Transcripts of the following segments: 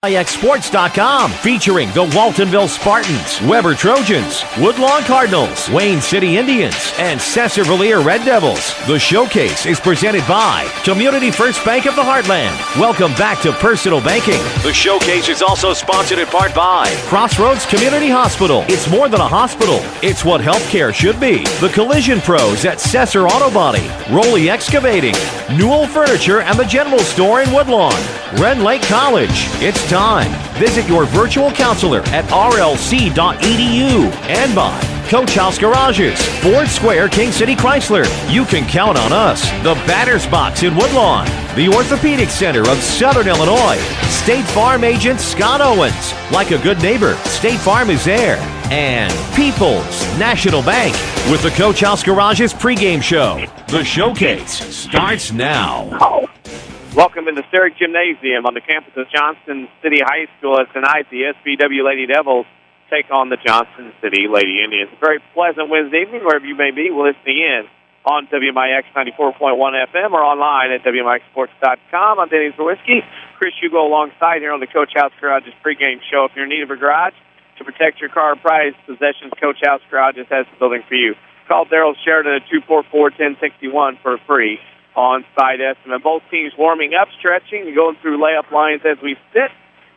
WMIXSports.com, featuring the Waltonville Spartans, Weber Trojans, Woodlawn Cardinals, Wayne City Indians, and Sesser-Valier Red Devils. The showcase is presented by Community First Bank of the Heartland. Welcome back to Personal Banking. The showcase is also sponsored in part by Crossroads Community Hospital. It's more than a hospital. It's what healthcare should be. The Collision Pros at Sesser Auto Body, Roley Excavating, Newell Furniture, and the General Store in Woodlawn. Red Lake College. It's time. Visit your virtual counselor at rlc.edu. And by Coach House Garages, Ford Square, King City Chrysler. You can count on us. The Batter's Box in Woodlawn. The Orthopedic Center of Southern Illinois. State Farm agent Scott Owens. Like a good neighbor, State Farm is there. And People's National Bank with the Coach House Garages pregame show. The showcase starts now. Welcome into Sterrick Gymnasium on the campus of Johnston City High School. As tonight, the SBW Lady Devils take on the Johnston City Lady Indians. A very pleasant Wednesday evening, wherever you may be. We're listening in on WMIX 94.1 FM or online at WMIXSports.com. I'm Denny Czerwinski. Chris Hugo alongside here on the Coach House Garages pregame show. If you're in need of a garage to protect your car, prized possessions, Coach House Garages has the building for you. Call Daryl Sheridan at 244-1061 for a free on-site estimate. Both teams warming up, stretching, and going through layup lines as we sit.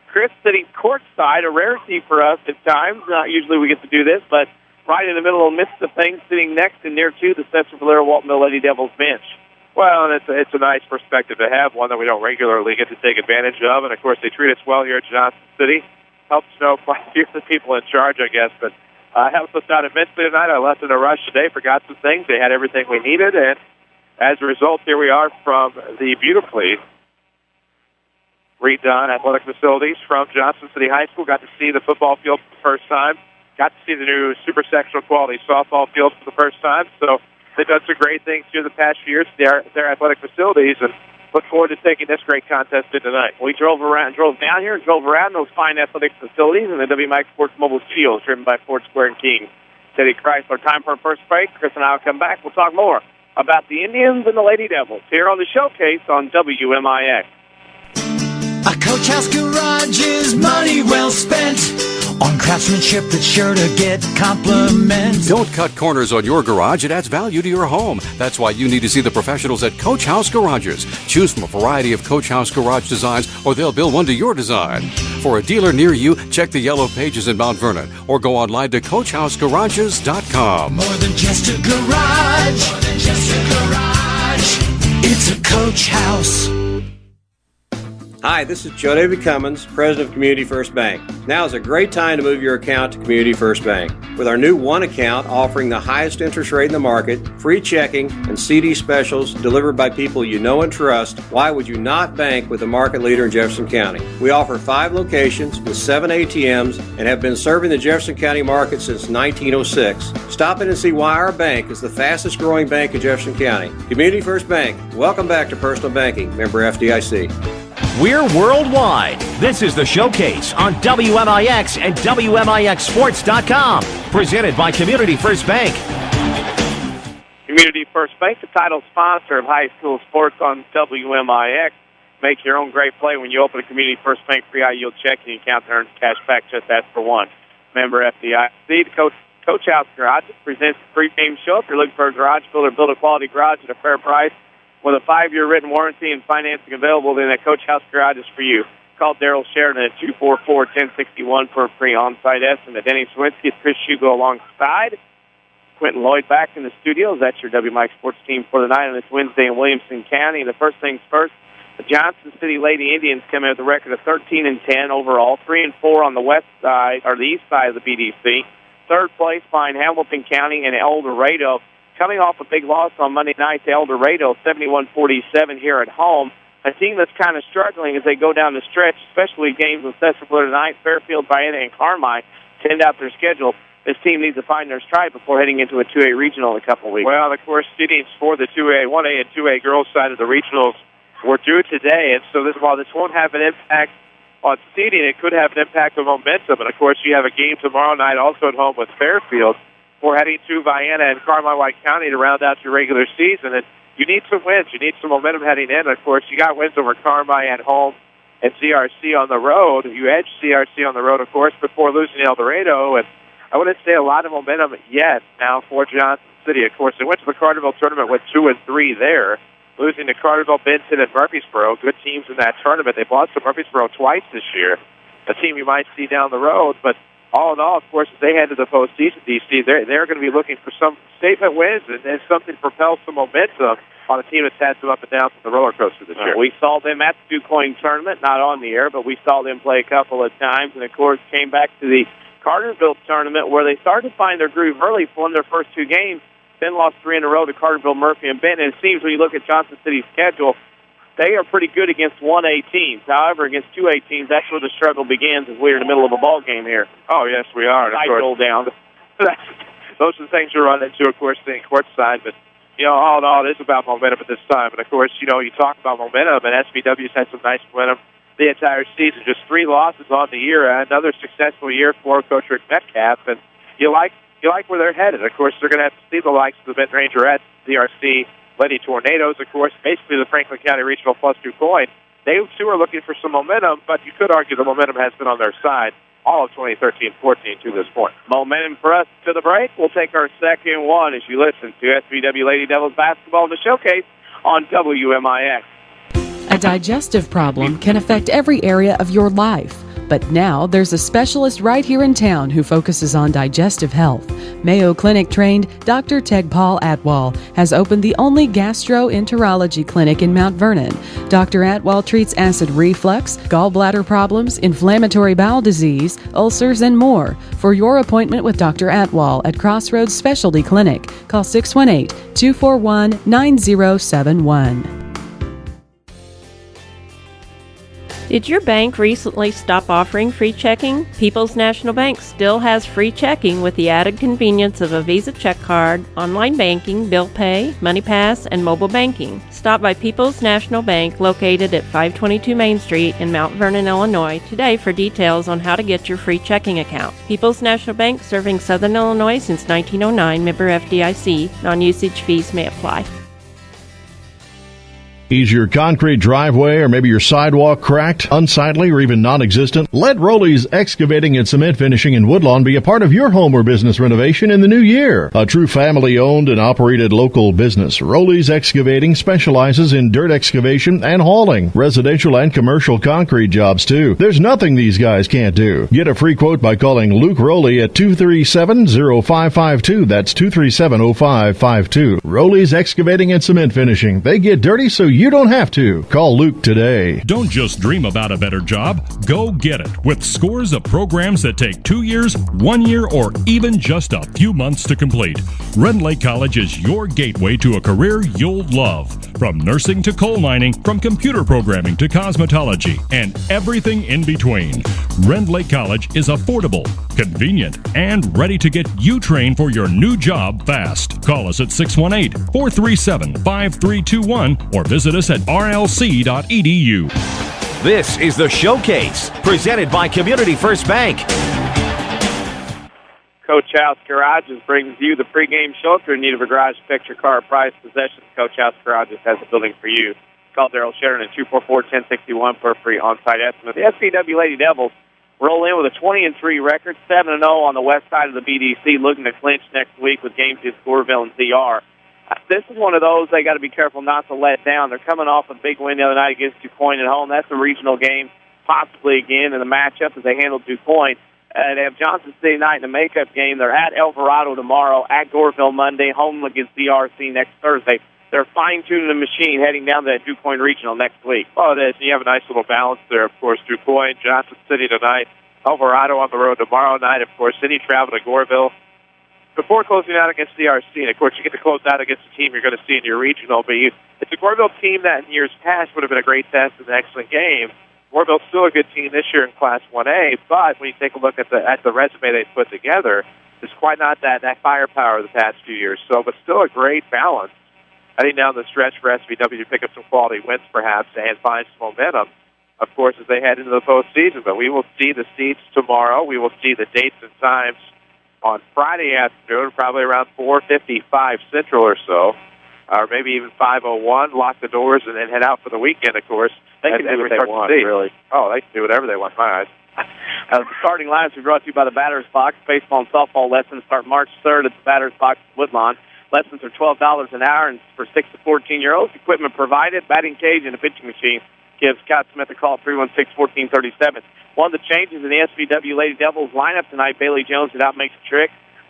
Chris sitting courtside, a rarity for us at times. Not usually we get to do this, but right in the middle of the midst of things, sitting next and near to the Sesser-Valier-Waltonville Lady Devils bench. Well, and it's a nice perspective to have, one that we don't regularly get to take advantage of. And, of course, they treat us well here at Johnston City. Helps know quite a few of the people in charge, I guess. But helps us out immensely tonight. I left in a rush today, forgot some things. They had everything we needed, and as a result, here we are from the beautifully redone athletic facilities from Johnston City High School. Got to see the football field for the first time. Got to see the new super sectional quality softball field for the first time. So they've done some great things here the past few years to their athletic facilities, and look forward to taking this great contest in tonight. We drove down here and drove around those fine athletic facilities in the WMIX Sports Mobile Studios, driven by Ford Square and King City Chrysler. Time for a first break. Chris and I will come back. We'll talk more about the Indians and the Lady Devils here on the showcase on WMIX. A Coach House Garage is money well spent on craftsmanship that's sure to get compliments. Don't cut corners on your garage. It adds value to your home. That's why you need to see the professionals at Coach House Garages. Choose from a variety of Coach House Garage designs, or they'll build one to your design. For a dealer near you, check the yellow pages in Mount Vernon, or go online to CoachHouseGarages.com. More than just a garage. More than just a garage. It's a Coach House. Hi, this is Joe David Cummins, President of Community First Bank. Now is a great time to move your account to Community First Bank. With our new One Account offering the highest interest rate in the market, free checking, and CD specials delivered by people you know and trust, why would you not bank with the market leader in Jefferson County? We offer 5 locations with 7 ATMs and have been serving the Jefferson County market since 1906. Stop in and see why our bank is the fastest growing bank in Jefferson County. Community First Bank. Welcome back to Personal Banking. Member FDIC. We're worldwide. This is the showcase on WMIX and WMIXSports.com. Presented by Community First Bank. Community First Bank, the title sponsor of high school sports on WMIX. Make your own great play when you open a Community First Bank free high-yield checking account to earn cash back. Just ask for one. Member FDIC. The Coach House Garage presents a free-game show. If you're looking for a garage builder, build a quality garage at a fair price, with a 5-year written warranty and financing available, then that Coach House Garage is for you. Call Daryl Sheridan at 244-1061 for a free on-site estimate. Denny Czerwinski, Chris Hugo alongside. Quentin Lloyd back in the studios. That's your WMIX Sports team for the night on this Wednesday in Williamson County. The first things first, the Johnston City Lady Indians come in with a record of 13-10 overall, 3-4 on the west side, or the east side of the BDC. Third place behind Hamilton County and El Dorado, coming off a big loss on Monday night to El Dorado, 71-47 here at home. A team that's kind of struggling as they go down the stretch, especially games with Sesser-Valier tonight, Fairfield, Vienna, and Carmi to end out their schedule. This team needs to find their stride before heading into a 2A regional in a couple of weeks. Well, of course, seedings for the 1A and 2A girls side of the regionals were due today, and so while this won't have an impact on seeding, it could have an impact on momentum. And, of course, you have a game tomorrow night also at home with Fairfield. We're heading to Vienna and Carmi-White County to round out your regular season, and you need some wins. You need some momentum heading in. Of course, you got wins over Carmi at home and CRC on the road. You edged CRC on the road, of course, before losing El Dorado, and I wouldn't say a lot of momentum yet now for Johnston City. Of course, they went to the Carterville tournament with 2-3 there, losing to Carterville, Benton, and Murfreesboro. Good teams in that tournament. They lost to Murfreesboro twice this year, a team you might see down the road. But all in all, of course, as they head to the postseason, DC, they're going to be looking for some statement wins and something to propel some momentum on a team that's had some up and downs on the roller coaster this year. We saw them at the DuQuoin tournament, not on the air, but we saw them play a couple of times, and, of course, came back to the Carterville tournament where they started to find their groove early, won their first two games, then lost 3 in a row to Carterville, Murphy, and Benton. And it seems when you look at Johnston City's schedule, they are pretty good against 1A teams. However, against 2A teams, that's where the struggle begins, as we're in the middle of a ball game here. Oh, yes, we are. I go down. Those are the things you run into, of course, being courtside. But, all in all, it is about momentum at this time. And, of course, you talk about momentum, and SVW's had some nice momentum the entire season. Just 3 losses on the year. Another successful year for Coach Rick Metcalf. And you like where they're headed. Of course, they're going to have to see the likes of the Benton Rangerettes, CRC, Lady Tornadoes, of course, basically the Franklin County Regional plus DuQuoin. They, too, are looking for some momentum, but you could argue the momentum has been on their side all of 2013-14 to this point. Momentum for us to the break. We'll take our second one as you listen to SVW Lady Devils basketball in the showcase on WMIX. A digestive problem can affect every area of your life. But now there's a specialist right here in town who focuses on digestive health. Mayo Clinic trained Dr. Tegpaul Atwal has opened the only gastroenterology clinic in Mount Vernon. Dr. Atwal treats acid reflux, gallbladder problems, inflammatory bowel disease, ulcers, and more. For your appointment with Dr. Atwal at Crossroads Specialty Clinic, call 618-241-9071. Did your bank recently stop offering free checking? People's National Bank still has free checking with the added convenience of a Visa check card, online banking, bill pay, MoneyPass, and mobile banking. Stop by People's National Bank located at 522 Main Street in Mount Vernon, Illinois today for details on how to get your free checking account. People's National Bank, serving Southern Illinois since 1909, member FDIC. Non-usage fees may apply. Is your concrete driveway or maybe your sidewalk cracked, unsightly, or even non-existent? Let Rowley's Excavating and Cement Finishing in Woodlawn be a part of your home or business renovation in the new year. A true family-owned and operated local business, Rowley's Excavating specializes in dirt excavation and hauling, residential and commercial concrete jobs too. There's nothing these guys can't do. Get a free quote by calling Luke Rowley at 237-0552. That's 237-0552. Rowley's Excavating and Cement Finishing. They get dirty so you don't have to. Call Luke today. Don't just dream about a better job. Go get it with scores of programs that take 2 years, 1 year, or even just a few months to complete. Rend Lake College is your gateway to a career you'll love. From nursing to coal mining, from computer programming to cosmetology, and everything in between. Rend Lake College is affordable, convenient, and ready to get you trained for your new job fast. Call us at 618-437-5321 or visit us at rlc.edu. This is the Showcase, presented by Community First Bank. Coach House Garages brings you the pregame show. If you're in need of a garage, picture, car, price, possessions, Coach House Garages has a building for you. Call Daryl Sheridan at 244-1061 for a free on-site estimate. The SVW Lady Devils roll in with a 20-3 record, 7-0 on the west side of the BDC, looking to clinch next week with games against Goreville and ZR. This is one of those they got to be careful not to let down. They're coming off a big win the other night against DuQuoin at home. That's a regional game, possibly again in the matchup as they handle DuQuoin. They have Johnston City tonight in the makeup game. They're at Alvarado tomorrow, at Goreville Monday, home against DRC next Thursday. They're fine-tuning the machine heading down to that DuQuoin Regional next week. Oh, it is. You have a nice little balance there, of course. DuQuoin, Johnston City tonight, Alvarado on the road tomorrow night, of course. Then you travel to Goreville before closing out against DRC. And, of course, you get to close out against the team you're going to see in your regional. But it's a Goreville team that in years past would have been a great test and an excellent game. Goreville's still a good team this year in Class 1A, but when you take a look at the resume they put together, it's quite not that firepower the past few years. So, but still a great balance heading down the stretch for SVW to pick up some quality wins, perhaps, and find some momentum, of course, as they head into the postseason. But we will see the seats tomorrow. We will see the dates and times on Friday afternoon, probably around 4:55 Central or so. or maybe even 5:01, lock the doors, and then head out for the weekend, of course. They can do what they want, really. Oh, they can do whatever they want, in my eyes. The starting lineups are brought to you by the Batter's Box. Baseball and softball lessons start March 3rd at the Batter's Box Woodlawn. Lessons are $12 an hour and for 6 to 14-year-olds. Equipment provided, batting cage, and a pitching machine. Give Scott Smith a call at 316-1437. One of the changes in the SVW Lady Devils lineup tonight, Bailey Jones did not make the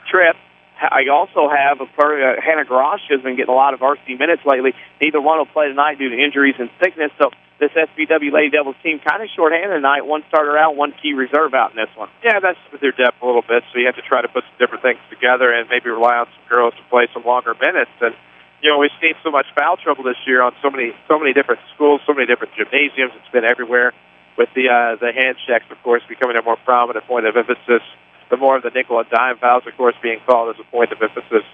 trip. I also have Hannah Grosh has been getting a lot of varsity minutes lately. Neither one will play tonight due to injuries and sickness. So this SVW Lady Devils team kind of shorthanded tonight. One starter out, one key reserve out in this one. Yeah, that's with their depth a little bit. So you have to try to put some different things together and maybe rely on some girls to play some longer minutes. And we've seen so much foul trouble this year on so many different schools, so many different gymnasiums. It's been everywhere. With the hand checks, of course, becoming a more prominent point of emphasis. The more of the nickel and dime fouls, of course, being called as a point of emphasis.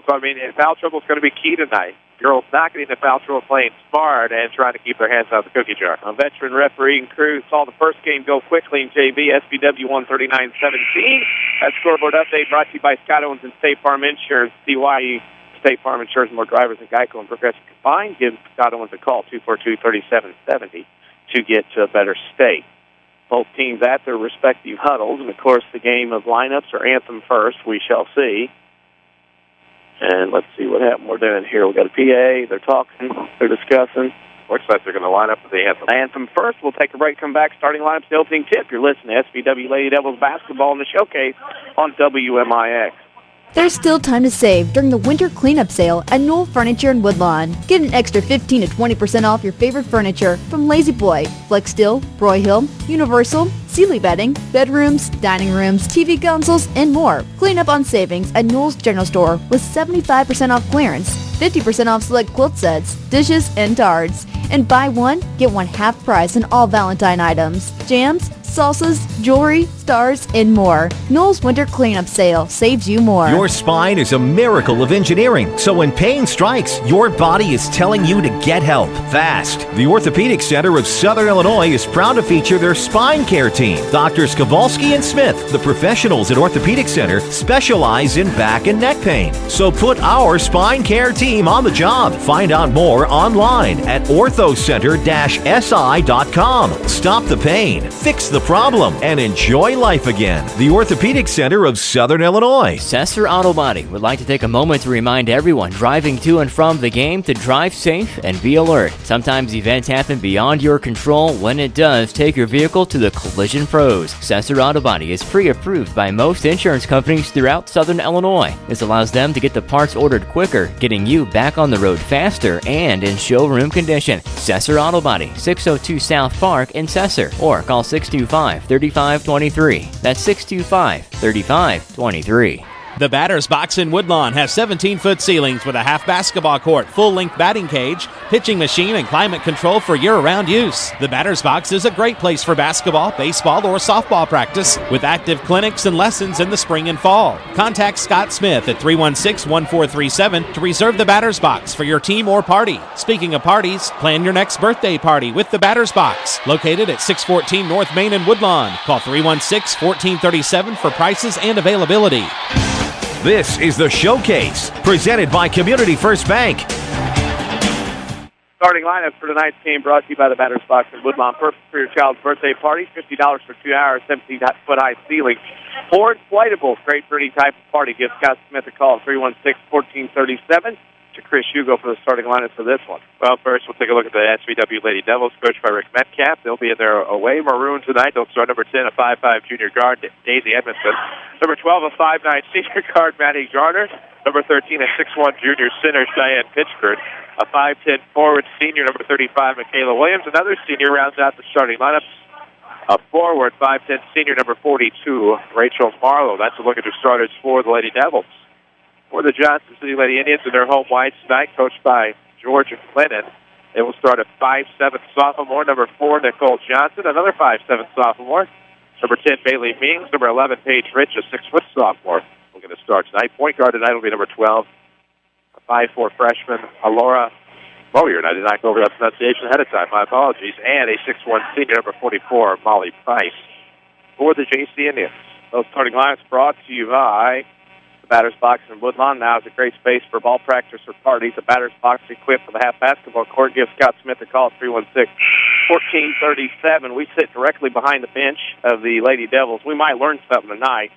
So, foul trouble is going to be key tonight. Girls not getting the foul trouble, playing smart, and trying to keep their hands out of the cookie jar. A veteran refereeing crew saw the first game go quickly in JV. SVW won 39-17. That scoreboard update brought to you by Scott Owens and State Farm Insurance. CYE State Farm insures more drivers than Geico and Progressive combined. Give Scott Owens a call, 242-3770, to get to a better state. Both teams at their respective huddles, and of course the game of lineups or anthem first, we shall see. And let's see what happened. We're doing here. We've got a PA, they're talking, they're discussing. Looks like they're going to line up for the anthem. Anthem first. We'll take a break, come back, starting lineups, the opening tip. You're listening to SVW Lady Devils basketball in the showcase on WMIX. There's still time to save during the winter cleanup sale at Knoll Furniture in Woodlawn. Get an extra 15 to 20% off your favorite furniture from Lazy Boy, Flex Steel, Broyhill, Universal, Sealy Bedding, bedrooms, dining rooms, TV consoles, and more. Clean up on savings at Knoll's General Store with 75% off clearance, 50% off select quilt sets, dishes, and tards. And buy one, get one half price on all Valentine items. Jams, salsas, jewelry, stars, and more. Knoll's Winter Cleanup Sale saves you more. Your spine is a miracle of engineering, so when pain strikes, your body is telling you to get help fast. The Orthopedic Center of Southern Illinois is proud to feature their spine care team. Doctors Kowalski and Smith, the professionals at Orthopedic Center, specialize in back and neck pain. So put our spine care team on the job. Find out more online at orthocenter-si.com. Stop the pain, fix the problem, and enjoy life again. The Orthopedic Center of Southern Illinois. Sesser Auto Body would like to take a moment to remind everyone driving to and from the game to drive safe and be alert. Sometimes events happen beyond your control. When it does, take your vehicle to the Collision Pros. Sesser Auto Body is pre-approved by most insurance companies throughout Southern Illinois. This allows them to get the parts ordered quicker, getting you back on the road faster and in showroom condition. Sesser Auto Body, 602 South Park in Sesser, or call 625-3523. That's 625-3523. The Batter's Box in Woodlawn has 17-foot ceilings with a half basketball court, full-length batting cage, pitching machine, and climate control for year-round use. The Batter's Box is a great place for basketball, baseball, or softball practice with active clinics and lessons in the spring and fall. Contact Scott Smith at 316-1437 to reserve the Batter's Box for your team or party. Speaking of parties, plan your next birthday party with the Batter's Box, located at 614 North Main in Woodlawn. Call 316-1437 for prices and availability. This is the Showcase, presented by Community First Bank. Starting lineup for tonight's game brought to you by the Batter's Box in Woodlawn. Perfect for your child's birthday party. $50 for 2 hours, 17-foot-high ceiling. 4 inflatables, great for any type of party. Give Scott Smith a call at 316-1437 to Chris Hugo for the starting lineup for this one. Well, first we'll take a look at the SVW Lady Devils, coached by Rick Metcalf. They'll be in their away maroon tonight. They'll start number 10, a 5'5" junior guard, Daisy Edmondson. Number 12, a 5'9" senior guard, Maddie Garner. Number 13, a 6'1" junior center, Cheyenne Pitchford. A 5'10" forward senior, number 35, Michaela Williams. Another senior rounds out the starting lineups. A forward, 5'10" senior, number 42, Rachel Marlowe. That's a look at the starters for the Lady Devils. For the Johnston City Lady Indians in their home whites tonight, coached by George Clinton. They will start a 5'7" sophomore, number 4, Nicole Johnson. Another 5'7" sophomore, number 10, Bailey Means. Number 11, Paige Rich, a 6-foot sophomore. We're going to start tonight. Point guard tonight will be number 12, a 5'4" freshman, Alora Moyer. I did not go over that pronunciation ahead of time. My apologies. And a 6'1" senior, number 44, Molly Price. For the JC Indians. Those starting lines brought to you by batter's box in Woodlawn. Now is a great space for ball practice or parties. The batter's box equipped with a half basketball court. Give Scott Smith a call at 316-1437. We sit directly behind the bench of the Lady Devils. We might learn something tonight.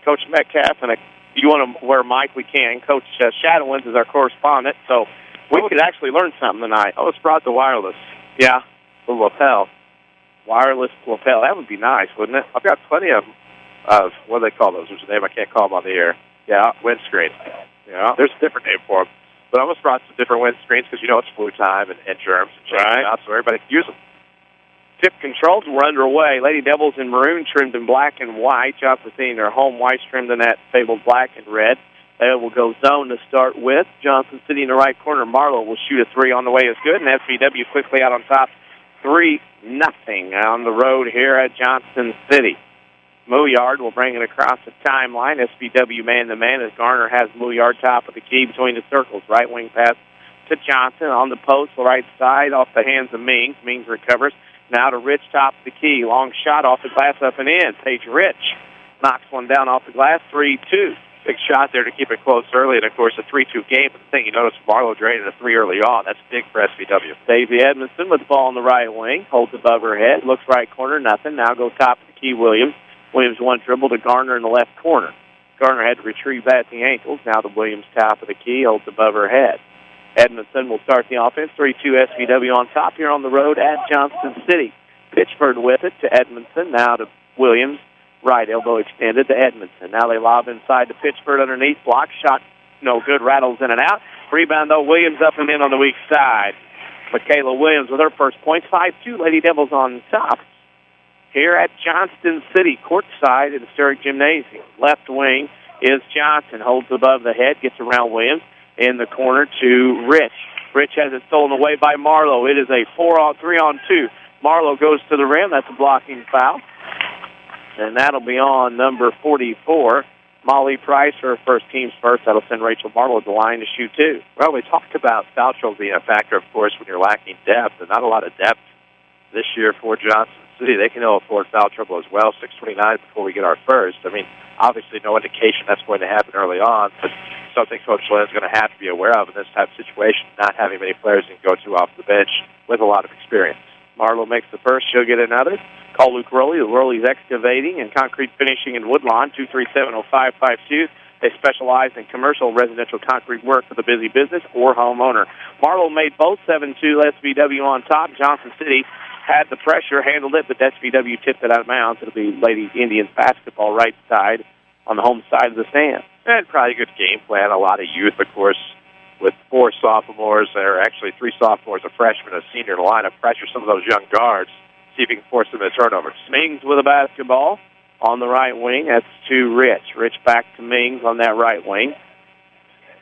Coach Metcalf, and if you want to wear a mic, we can. Coach Shadowlands is our correspondent, so we could actually learn something tonight. Oh, it's brought the wireless. Yeah. The lapel. Wireless lapel. That would be nice, wouldn't it? I've got plenty of them. What do they call those? There's a name I can't call them on the air. Yeah. Windscreen. Yeah. There's a different name for them. But I almost brought some different windscreens because, it's flu time and germs and change out, so everybody can use them. Tip controls were underway. Lady Devils in maroon trimmed in black and white. Johnston City in their home whites trimmed in that fabled black and red. They will go zone to start with. Johnston City in the right corner. Marlowe will shoot a three on the way is good, and SVW quickly out on top. 3-0 on the road here at Johnston City. Mooyard will bring it across the timeline. SVW man-to-man as Garner has Mooyard top of the key between the circles. Right wing pass to Johnson on the post, right side off the hands of Mings. Mings recovers. Now to Rich, top of the key. Long shot off the glass, up and in. Paige Rich knocks one down off the glass, 3-2. Big shot there to keep it close early, and, of course, a 3-2 game. But the thing you notice, Marlowe drained a 3 early on. That's big for SVW. Davey Edmondson with the ball on the right wing. Holds above her head. Looks right corner, nothing. Now goes top of the key, Williams. Williams one dribble to Garner in the left corner. Garner had to retrieve that at the ankles. Now the Williams top of the key, holds above her head. Edmondson will start the offense. 3-2 SVW on top here on the road at Johnston City. Pitchford with it to Edmondson. Now to Williams. Right elbow extended to Edmondson. Now they lob inside to Pitchford underneath. Block shot, no good. Rattles in and out. Rebound, though. Williams up and in on the weak side. Michaela Williams with her first points. 5-2 Lady Devils on top here at Johnston City, courtside at the Sturrock Gymnasium. Left wing is Johnson. Holds above the head. Gets around Williams. In the corner to Rich. Rich has it stolen away by Marlowe. It is a 3-on-2. Marlowe goes to the rim. That's a blocking foul. And that'll be on number 44, Molly Price, her first team's first. That'll send Rachel Marlowe to the line to shoot two. Well, we talked about foul trouble being a factor, of course, when you're lacking depth, and not a lot of depth this year for Johnston City. They can ill afford foul trouble as well. 6:29 before we get our first. I mean, obviously no indication that's going to happen early on, but something Coach Lynn is going to have to be aware of in this type of situation, not having many players you can go to off the bench with a lot of experience. Marlowe makes the first. She'll get another. Call Luke Rowley. Rowley's excavating and concrete finishing in Woodlawn, 237-0552. They specialize in commercial residential concrete work for the busy business or homeowner. Marlowe made both 7-2 SVW on top. Johnston City had the pressure, handled it, but SVW tipped it out of bounds. It'll be Lady Indians basketball right side on the home side of the stand. And probably a good game plan. A lot of youth, of course, with 4 sophomores, or actually 3 sophomores, a freshman, a senior to line up, pressure some of those young guards, see if you can force them into turnovers. Mings with a basketball on the right wing. That's to Rich. Rich back to Mings on that right wing.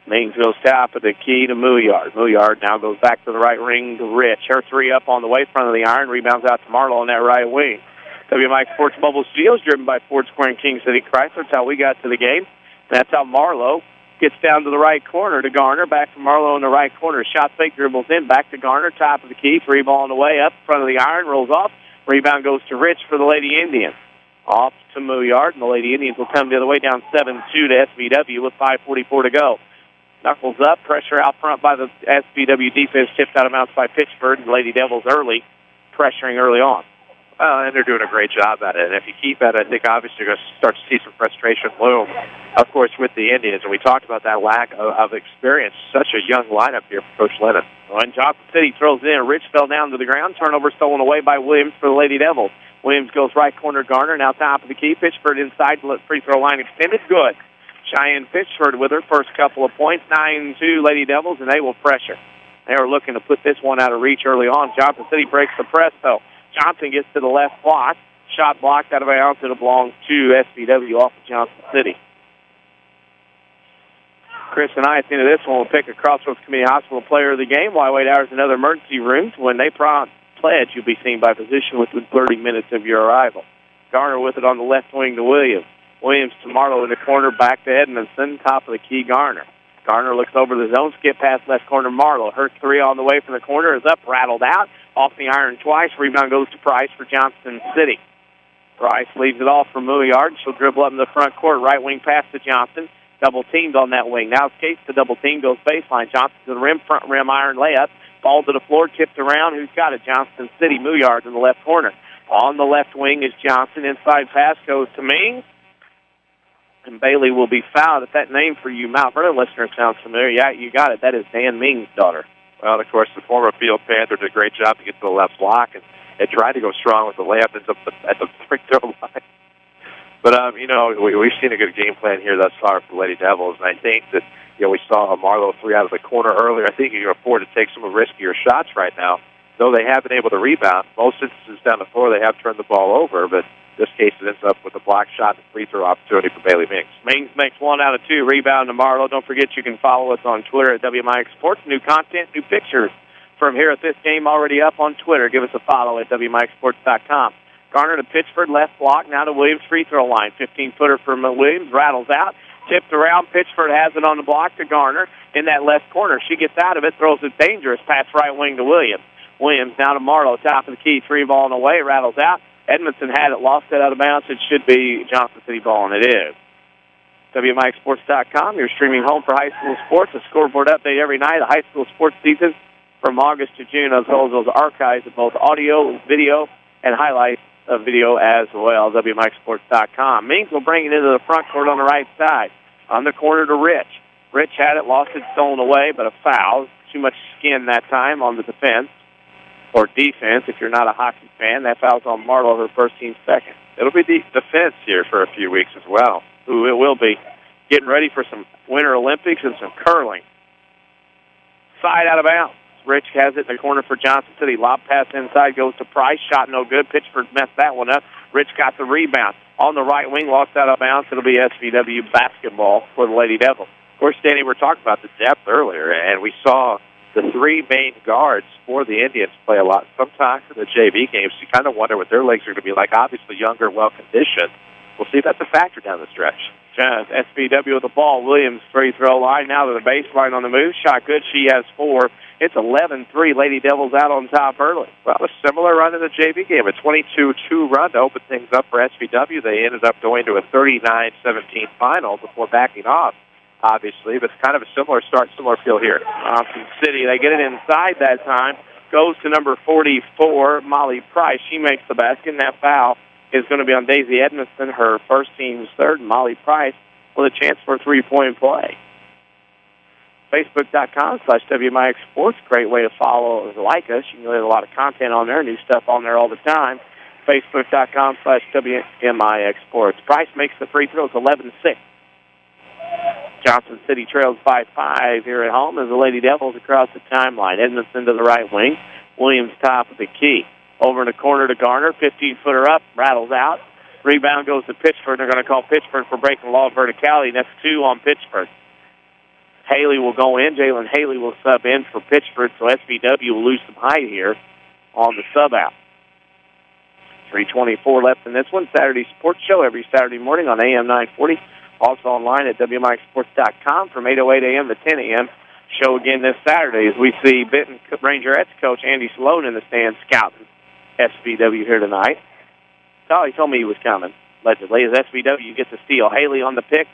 Mings goes top of the key to Mooyard. Mooyard now goes back to the right wing to Rich. Her three up on the way, front of the iron. Rebounds out to Marlowe on that right wing. WMIX Sports Mobile Studios, driven by Ford Square and King City Chrysler. That's how we got to the game. That's how Marlowe gets down to the right corner to Garner. Back to Marlowe in the right corner. Shot fake, dribbles in. Back to Garner, top of the key. 3 ball on the way up, front of the iron. Rolls off. Rebound goes to Rich for the Lady Indians. Off to Mooyard, and the Lady Indians will come the other way, down 7-2 to SVW with 5:44 to go. Knuckles up, pressure out front by the SVW defense, tipped out of bounds by Pitchford. The Lady Devils pressuring early on. And they're doing a great job at it. And if you keep at it, I think obviously you're going to start to see some frustration loom, of course, with the Indians. And we talked about that lack of experience. Such a young lineup here for Coach Lennon. When Johnston City throws in, Rich fell down to the ground. Turnover stolen away by Williams for the Lady Devils. Williams goes right corner, Garner, now top of the key. Pitchford inside, free throw line extended. Good. Cheyenne Pitchford with her first couple of points. 9-2 Lady Devils, and they will pressure. They were looking to put this one out of reach early on. Johnston City breaks the press, though. Johnson gets to the left block. Shot blocked out of bounds. It belongs to SVW off of Johnston City. Chris and I, at the end of this one, will pick a Crossroads Community Hospital Player of the Game. While wait hours in other emergency rooms. When they pledge, you'll be seen by physician within 30 minutes of your arrival. Garner with it on the left wing to Williams. Williams to Marlowe in the corner, back to Edmondson, top of the key, Garner. Garner looks over the zone, skip past left corner, Marlowe. Her three on the way from the corner is up, rattled out, off the iron twice. Rebound goes to Price for Johnston City. Price leaves it off for Mooyard. She'll dribble up in the front court, right wing pass to Johnson. Double teamed on that wing. Now escapes the double team, goes baseline. Johnson to the rim, front rim iron layup. Ball to the floor, tipped around. Who's got it? Johnston City. Mouillard in the left corner. On the left wing is Johnson. Inside pass goes to Ming. And Bailey will be fouled. If that name for you Mount Vernon listeners sounds familiar, yeah, you got it. That is Dan Ming's daughter. Well, of course, the former Field Panther did a great job to get to the left block, and it tried to go strong with the layup at the free throw line. But, we've seen a good game plan here thus far for the Lady Devils, and I think that, we saw a Marlowe 3 out of the corner earlier. I think you can afford to take some of the riskier shots right now. Though they have been able to rebound, most instances down the floor they have turned the ball over, but in this case it ends up with a block shot and free throw opportunity for Bailey Mings. Mings makes 1 out of 2. Rebound to Marlowe. Don't forget you can follow us on Twitter at WMIX Sports. New content, new pictures from here at this game already up on Twitter. Give us a follow at WMIXsports.com. Garner to Pitchford, left block, now to Williams, free throw line. 15-footer from Williams, rattles out, tipped around. Pitchford has it on the block to Garner in that left corner. She gets out of it, throws a dangerous pass right wing to Williams. Williams now to Marlowe, top of the key, 3 ball on the way, rattles out. Edmondson had it, lost it out of bounds. It should be Johnston City ball, and it is. WMIXsports.com, your streaming home for high school sports. A scoreboard update every night, a high school sports season from August to June, as well as those archives of both audio, video, and highlights of video as well. WMIXsports.com. Mings will bring it into the front court on the right side. On the corner to Rich. Rich had it, lost it, stolen away, but a foul. Too much skin that time on the defense. Or defense, if you're not a hockey fan. That foul's on Marlowe, her first team second. It'll be defense here for a few weeks as well. Ooh, it will be. Getting ready for some Winter Olympics and some curling. Side out of bounds. Rich has it in the corner for Johnston City. Lob pass inside goes to Price. Shot no good. Pitchford messed that one up. Rich got the rebound. On the right wing, lost out of bounds. It'll be SVW basketball for the Lady Devils. Of course, Danny, we're talking about the depth earlier, and we saw the 3 main guards for the Indians play a lot. Sometimes in the JV games, you kind of wonder what their legs are going to be like. Obviously, younger, well-conditioned. We'll see if that's a factor down the stretch. SVW with the ball. Williams free throw line. Now to the baseline on the move. Shot good. She has 4. It's 11-3. Lady Devils out on top early. Well, a similar run in the JV game. A 22-2 run to open things up for SVW. They ended up going to a 39-17 final before backing off, obviously. But it's kind of a similar start, similar feel here. Johnston City, they get it inside that time. Goes to number 44, Molly Price. She makes the basket, and that foul is going to be on Daisy Edmondson, her first team's third. Molly Price with a chance for a 3-point play. Facebook.com/WMIX Sports. Great way to follow and like us. You can get a lot of content on there, new stuff on there all the time. Facebook.com/WMIX Sports. Price makes the free throws 11-6. Johnston City trails by 5 here at home as the Lady Devils across the timeline. Edmondson to the right wing. Williams top of the key. Over in the corner to Garner. 15-footer up. Rattles out. Rebound goes to Pitchford. They're going to call Pitchford for breaking the law of verticality. That's 2 on Pitchford. Haley will go in. Jalen Haley will sub in for Pitchford, so SVW will lose some height here on the sub out. 3:24 left in this one. Saturday Sports Show every Saturday morning on AM 940. Also online at WMIXsports.com from 8:08 a.m. to 10 a.m. Show again this Saturday as we see Benton Rangerettes coach Andy Sloan in the stands scouting SVW here tonight. Oh, he told me he was coming, allegedly, as SVW gets a steal. Haley on the pick,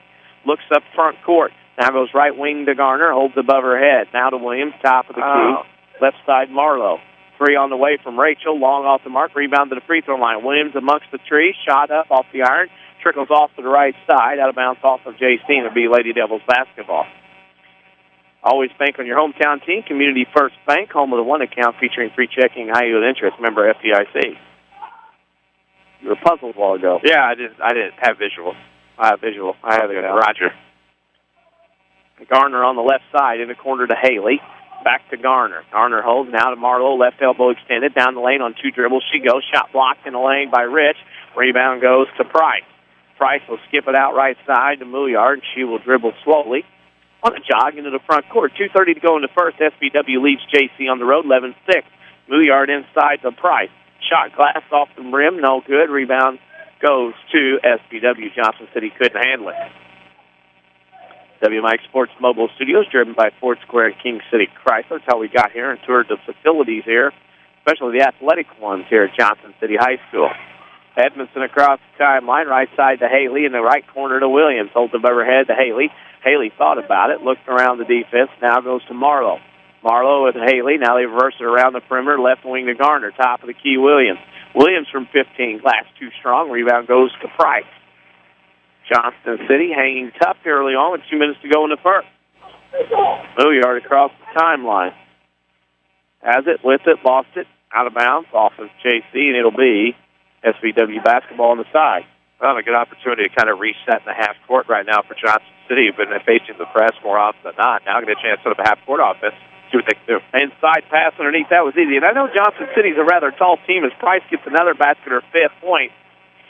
looks up front court. Now goes right wing to Garner, holds above her head. Now to Williams, top of the key. Left side, Marlowe. 3 on the way from Rachel, long off the mark, rebound to the free throw line. Williams amongst the trees, shot up off the iron, trickles off to the right side, out of bounds off of J.C. It'll be Lady Devils basketball. Always bank on your hometown team. Community First Bank, home of the one account featuring free checking, high yield interest. Member FDIC. You were puzzled a while ago. Yeah, I didn't have visual. I have visual. I have Roger. Garner on the left side in the corner to Haley. Back to Garner. Garner holds now to Marlowe. Left elbow extended. Down the lane on 2 dribbles. She goes. Shot blocked in the lane by Rich. Rebound goes to Price. Price will skip it out right side to Mouillard. She will dribble slowly on a jog into the front court. 2:30 to go in the first. SVW leads JC on the road. 11-6. Mouillard inside to Price. Shot glass off the rim. No good. Rebound goes to SVW. Johnston City couldn't handle it. WMIX Sports Mobile Studios, driven by Ford Square and King City Chrysler. That's how we got here and toured the facilities here, especially the athletic ones here at Johnston City High School. Edmondson across the timeline, right side to Haley, in the right corner to Williams. Holds them overhead to Haley. Haley thought about it, looked around the defense, now goes to Marlowe. Marlowe with Haley, now they reverse it around the perimeter, left wing to Garner, top of the key Williams. Williams from 15, glass too strong, rebound goes to Price. Johnston City hanging tough early on with 2 minutes to go in the first. Milliard across the timeline. Has it, with it, lost it, out of bounds, off of JC, and it'll be SVW basketball on the side. Well, a good opportunity to kind of reset in the half court right now for Johnston City, but they're facing the press more often than not. Now get a chance to set up a half court offense, see what they can do. Inside pass underneath, that was easy. And I know Johnston City's a rather tall team as Price gets another basket or fifth point.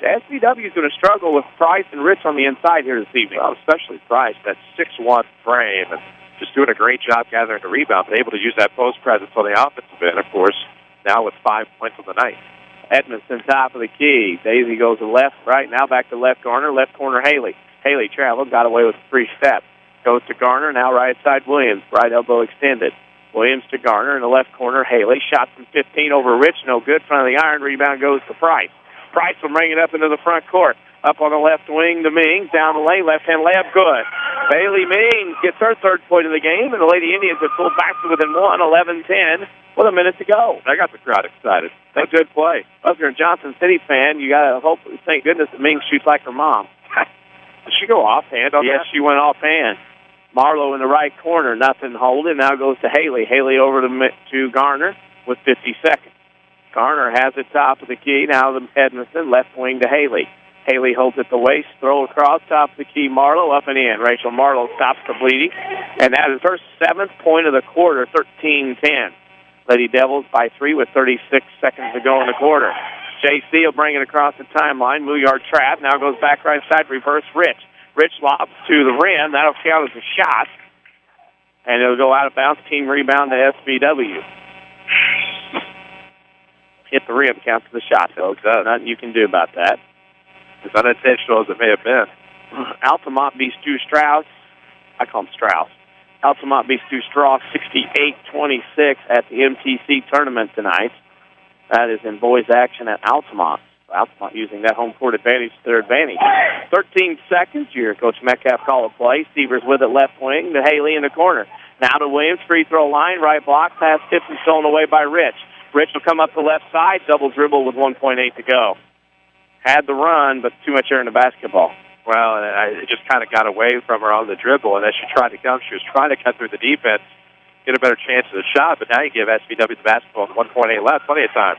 SVW is going to struggle with Price and Rich on the inside here this evening. Well, especially Price, that 6'1" frame, and just doing a great job gathering the rebound, but able to use that post presence on the offensive end, of course, now with 5 points on the night. Edmondson, top of the key. Daisy goes to left, right, now back to left corner Haley. Haley traveled, got away with a free step. Goes to Garner, now right side Williams, right elbow extended. Williams to Garner in the left corner. Haley, shot from 15 over Rich, no good, front of the iron, rebound goes to Price. Price will bring it up into the front court. Up on the left wing to Mings, down the lane, left-hand layup, good. Bailey Mings gets her third point of the game, and the Lady Indians have pulled back to within 11-10 with a minute to go. I got the crowd excited. That's good play. Well, if you're a Johnston City fan, you got to hope, thank goodness that Mings shoots like her mom. Did she go offhand on that? Yes, she went offhand. Marlowe in the right corner, nothing holding. Now goes to Haley. Haley over to Garner with 50 seconds. Garner has it top of the key. Now the Edmondson, left wing to Haley. Haley holds at the waist, throw across, top of the key, Marlowe, up and in. Rachel Marlowe stops the bleeding, and that is her 7th point of the quarter, 13-10. Lady Devils by 3 with 36 seconds to go in the quarter. JC will bring it across the timeline. Milliard trap, now goes back right side, reverse Rich. Rich lobs to the rim, that'll count as a shot, and it'll go out of bounds, team rebound to SVW. Hit the rim, counts as a shot, folks. Nothing you can do about that. As unintentional as it may have been. Altamont beats Stu Strauss. I call him Strauss. Altamont beats Stu Strauss 68-26 at the MTC tournament tonight. That is in boys action at Altamont. Altamont using that home court advantage to their advantage. 13 seconds. Your Coach Metcalf call a play. Severs with it left wing to Haley in the corner. Now to Williams, free throw line, right block, pass tipped and stolen away by Rich. Rich will come up the left side, double dribble with 1.8 to go. Had the run, but too much air in the basketball. Well, it just kind of got away from her on the dribble, and as she tried to come, she was trying to cut through the defense, get a better chance at the shot, but now you give SVW the basketball with 1.8 left, plenty of time.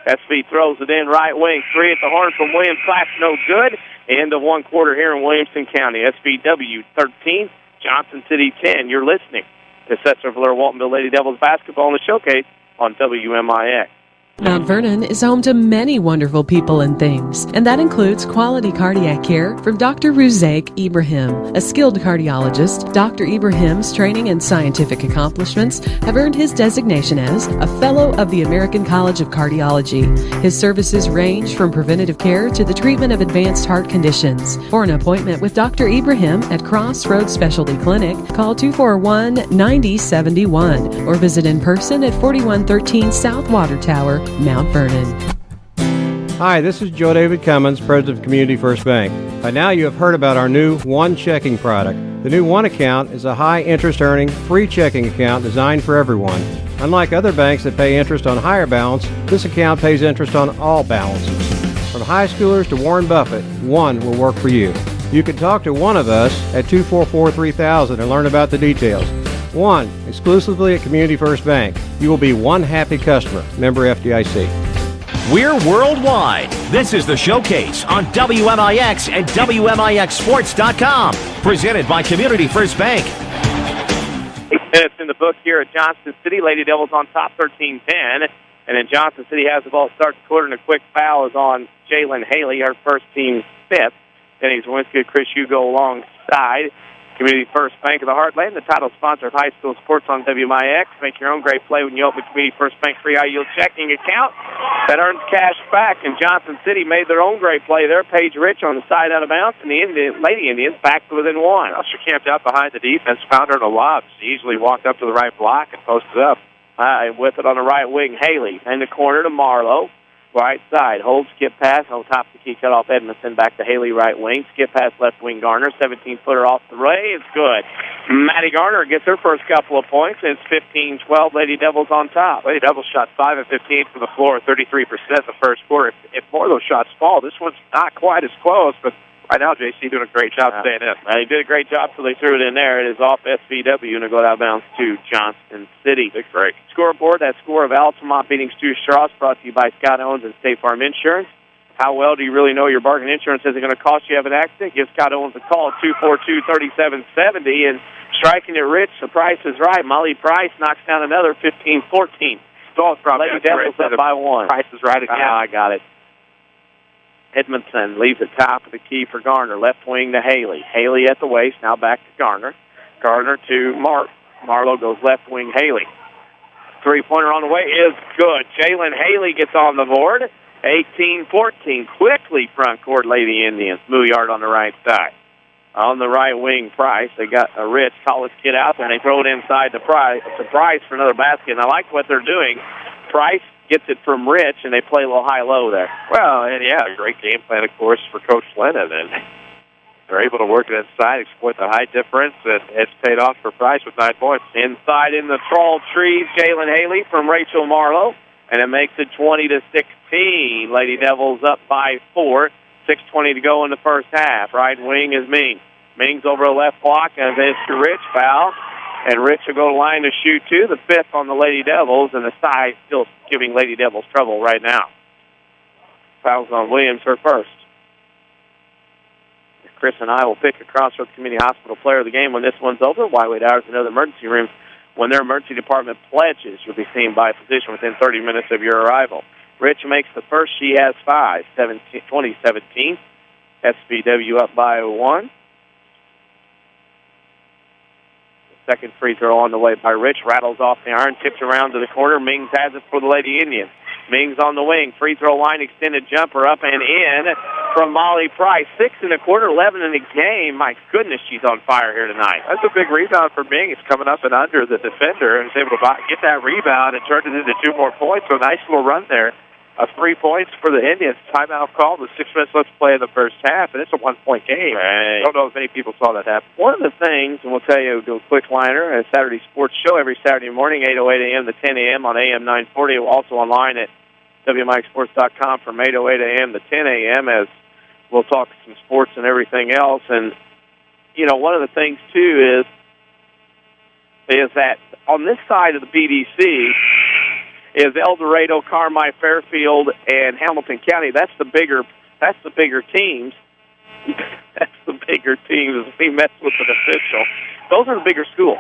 SV throws it in right wing, 3 at the horn from Williams, class no good. End of one quarter here in Williamson County. SVW 13, Johnston City 10. You're listening to Sesser-Valier-Waltonville Lady Devils basketball in the showcase on WMIX. Mount Vernon is home to many wonderful people and things, and that includes quality cardiac care from Dr. Ruzaik Ibrahim. A skilled cardiologist, Dr. Ibrahim's training and scientific accomplishments have earned his designation as a Fellow of the American College of Cardiology. His services range from preventative care to the treatment of advanced heart conditions. For an appointment with Dr. Ibrahim at Crossroads Specialty Clinic, call 241-9071 or visit in person at 4113 South Water Tower, Mount Vernon. Hi, this is Joe David Cummins, President of Community First Bank. By now you have heard about our new One Checking product. The new One Account is a high interest earning, free checking account designed for everyone. Unlike other banks that pay interest on higher balance, this account pays interest on all balances. From high schoolers to Warren Buffett, One will work for you. You can talk to one of us at 244-3000 and learn about the details. One, exclusively at Community First Bank. You will be one happy customer. Member FDIC. We're worldwide. This is the Showcase on WMIX and WMIXSports.com. Presented by Community First Bank. 8 minutes in the book here at Johnston City. Lady Devils on top 13-10. And then Johnston City has the ball start the quarter, and a quick foul is on Jalen Haley, our first team fifth. Denny Czerwinski, Chris Hugo alongside. Community First Bank of the Heartland, the title sponsor of high school sports on WMIX. Make your own great play when you open Community First Bank free high-yield checking account that earns cash back. And Johnston City made their own great play there. Paige Rich on the side out of bounds, and the Lady Indians back to within one. Well, she camped out behind the defense, found her in a lob. She easily walked up to the right block and posted up. With it on the right wing, Haley in the corner to Marlowe. right side. Hold, skip pass, on top of the key, cut off Edmondson, back to Haley, right wing. Skip pass, left wing, Garner. 17-footer off the ray. It's good. Maddie Garner gets her first couple of points. It's 15-12. Lady Devils on top. Lady Devils shot 5 of 15 from the floor, 33% the first quarter. If more of those shots fall, this one's not quite as close, but right now, JC doing a great job staying in. They did a great job till they threw it in there. It is off SVW and it goes out of bounds to Johnston City. Big break. Scoreboard, that score of Altamont beating Stu Strauss, brought to you by Scott Owens and State Farm Insurance. How well do you really know your bargain insurance isn't going to cost you have an accident? Give Scott Owens a call at 242-3770. And striking it rich, the price is right. Molly Price knocks down another 15-14. Lady Devils up by 1. Price is right again. I got it. Edmondson leaves the top of the key for Garner. Left wing to Haley. Haley at the waist. Now back to Garner. Garner to Marlowe goes left wing. Haley. Three-pointer on the way is good. Jalen Haley gets on the board. 18-14. Quickly front court Lady Indians. Mouillard on the right side. On the right wing, Price. They got a Rich college kid out there, and they throw it inside the Price. Price for another basket. And I like what they're doing. Price gets it from Rich, and they play a little high-low there. Well, and yeah, a great game plan, of course, for Coach Lennon. And they're able to work it inside, exploit the high difference, and it's paid off for Price with 9 points. Inside in the tall trees, Jalen Haley from Rachel Marlowe, and it makes it 20-16. Lady Devils up by 4. 6:20 to go in the first half. Right wing is Ming. Ming's over a left block, and it's to Rich, foul. And Rich will go to line to shoot two, the 5th on the Lady Devils, and the side still giving Lady Devils trouble right now. Fouls on Williams, her first. Chris and I will pick a Crossroads Community Hospital player of the game when this one's over. Why wait hours in other emergency rooms? When their emergency department pledges, you'll be seen by a physician within 30 minutes of your arrival. Rich makes the first. She has 5. 20-17. SVW up by 1. Second free throw on the way by Rich. Rattles off the iron, tips around to the corner. Mings has it for the Lady Indians. Mings on the wing. Free throw line, extended jumper up and in from Molly Price. 6 in the quarter, 11 in the game. My goodness, she's on fire here tonight. That's a big rebound for Mings, coming up and under the defender, and is able to get that rebound and turn it into 2 more points. So nice little run there. 3 points for the Indians. Timeout called with 6 minutes left to play in the first half, and it's a 1-point game. Right. I don't know if many people saw that happen. One of the things, and we'll tell you, we'll do a quick liner, a Saturday sports show every Saturday morning, 8:08 a.m. to 10 a.m. on AM 940. Also online at WMIXsports.com from 8:08 a.m. to 10 a.m. as we'll talk some sports and everything else. And, you know, one of the things, too, is that on this side of the BDC is El Dorado, Carmi, Fairfield, and Hamilton County. That's the bigger teams. That's the bigger teams as we mess with an official. Those are the bigger schools.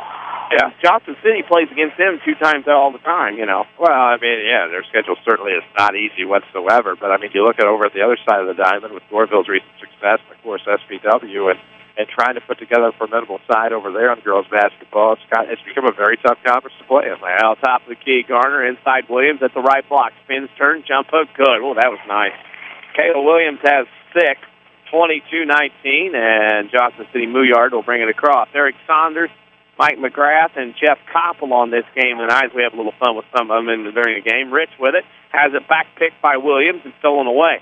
Yeah, Johnston City plays against them 2 times all the time, you know. Well, I mean, yeah, their schedule certainly is not easy whatsoever. But, I mean, you look at over at the other side of the diamond with Goreville's recent success, and, of course, SVW, and trying to put together a formidable side over there on girls basketball. It's become a very tough conference to play in. Well, top of the key, Garner, inside Williams at the right block. Spins, turn, jump hook, good. Oh, that was nice. Kayla Williams has 6, 22-19, and Johnston City Mouillard will bring it across. Eric Saunders, Mike McGrath, and Jeff Koppel on this game tonight. We have a little fun with some of them during the game. Rich with it, has it back picked by Williams and stolen away.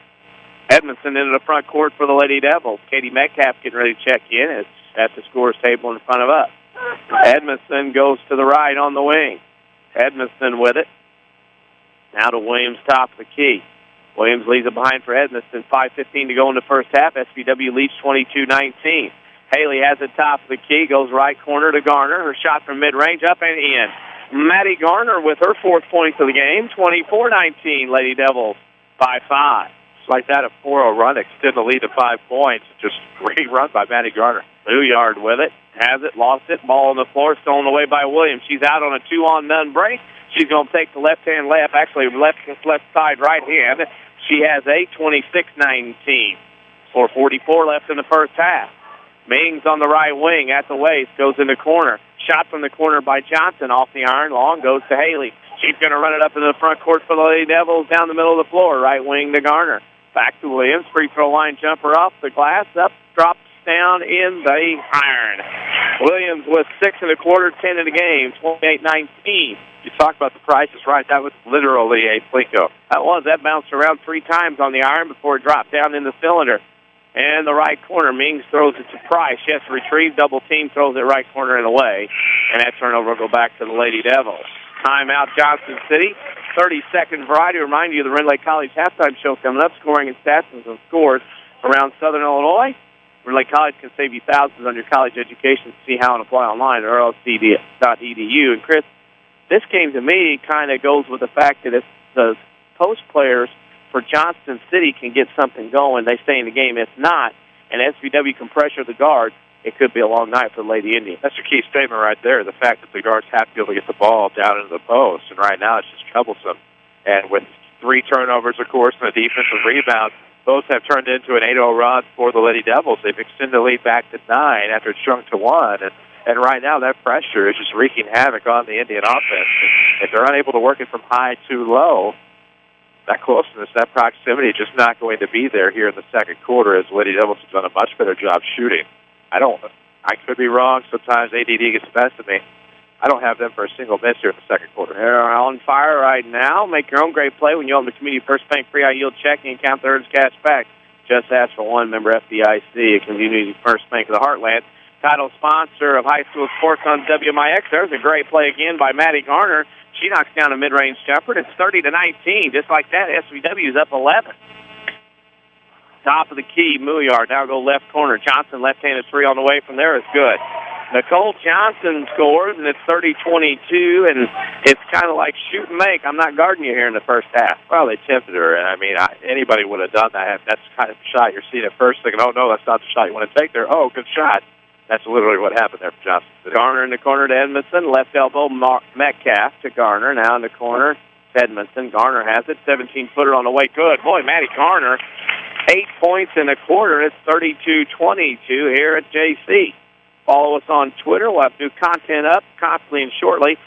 Edmondson into the front court for the Lady Devils. Katie Metcalf getting ready to check in. It's at the scorer's table in front of us. Edmondson goes to the right on the wing. Edmondson with it. Now to Williams, top of the key. Williams leaves it behind for Edmondson. 5:15 to go in the first half. SVW leads 22-19. Haley has it top of the key. Goes right corner to Garner. Her shot from mid-range up and in. Maddie Garner with her 4th point of the game. 24-19. Lady Devils by 5. Like that, a 4-0 run, extend the lead to 5 points. Just great run by Maddie Garner. Mouillard with it. Has it, lost it. Ball on the floor, stolen away by Williams. She's out on a 2-on-none break. She's going to take the left-hand left, actually left side right hand. She has a 26-19. 4:44 left in the first half. Mings on the right wing at the waist, goes in the corner. Shot from the corner by Johnson off the iron. Long goes to Haley. She's going to run it up into the front court for the Lady Devils down the middle of the floor. Right wing to Garner. Back to Williams. Free throw line jumper off the glass. Up, drops down in the iron. Williams with 6 1/4, 10 in the game, 28-19. You talk about the prices right. That was literally a Plinko. That was. That bounced around 3 times on the iron before it dropped down in the cylinder. And the right corner, Mings throws it to Price. She has to retrieve, double team, throws it right corner and away. And that turnover will go back to the Lady Devils. Timeout, Johnston City. 30-second variety. Remind you of the Red Lake College halftime show coming up. Scoring and stats and some scores around Southern Illinois. Red Lake College can save you thousands on your college education. See how and apply online at rlc.edu. And Chris, this game to me kind of goes with the fact that if the post players for Johnston City can get something going, they stay in the game. If not, and SVW can pressure the guards, it could be a long night for the Lady Indians. That's your key statement right there, the fact that the guards have to be able to get the ball down into the post, and right now it's just troublesome. And with 3 turnovers, of course, and a defensive rebound, both have turned into an 8-0 run for the Lady Devils. They've extended the lead back to 9 after it's shrunk to 1, and right now that pressure is just wreaking havoc on the Indian offense. If they're unable to work it from high to low, that closeness, that proximity is just not going to be there here in the second quarter, as the Lady Devils have done a much better job shooting. I could be wrong. Sometimes ADD gets the best of me. I don't have them for a single miss here in the second quarter. They're on fire right now. Make your own great play when you open the Community First Bank free high-yield checking account that earns cash back. Just ask for one. Member FDIC, a Community First Bank of the Heartland. Title sponsor of high school sports on WMIX. There's a great play again by Maddie Garner. She knocks down a mid-range jumper. It's 30-19. Just like that, SVW is up 11. Top of the key, Mouillard now go left corner. Johnson left-handed 3 on the way from there is good. Nicole Johnson scores, and it's 30-22, and it's kind of like shoot and make. I'm not guarding you here in the first half. Well, they tempted her, and I mean, anybody would have done that. That's the kind of shot you're seeing at first, thinking, oh, no, that's not the shot you want to take there. Oh, good shot. That's literally what happened there for Johnson. Garner in the corner to Edmondson. Left elbow, Metcalf to Garner. Now in the corner, Edmondson. Garner has it. 17-footer on the way. Good. Boy, Maddie Garner, 8 points in a quarter. It's 32-22 here at JC. Follow us on Twitter. We'll have new content up constantly and shortly.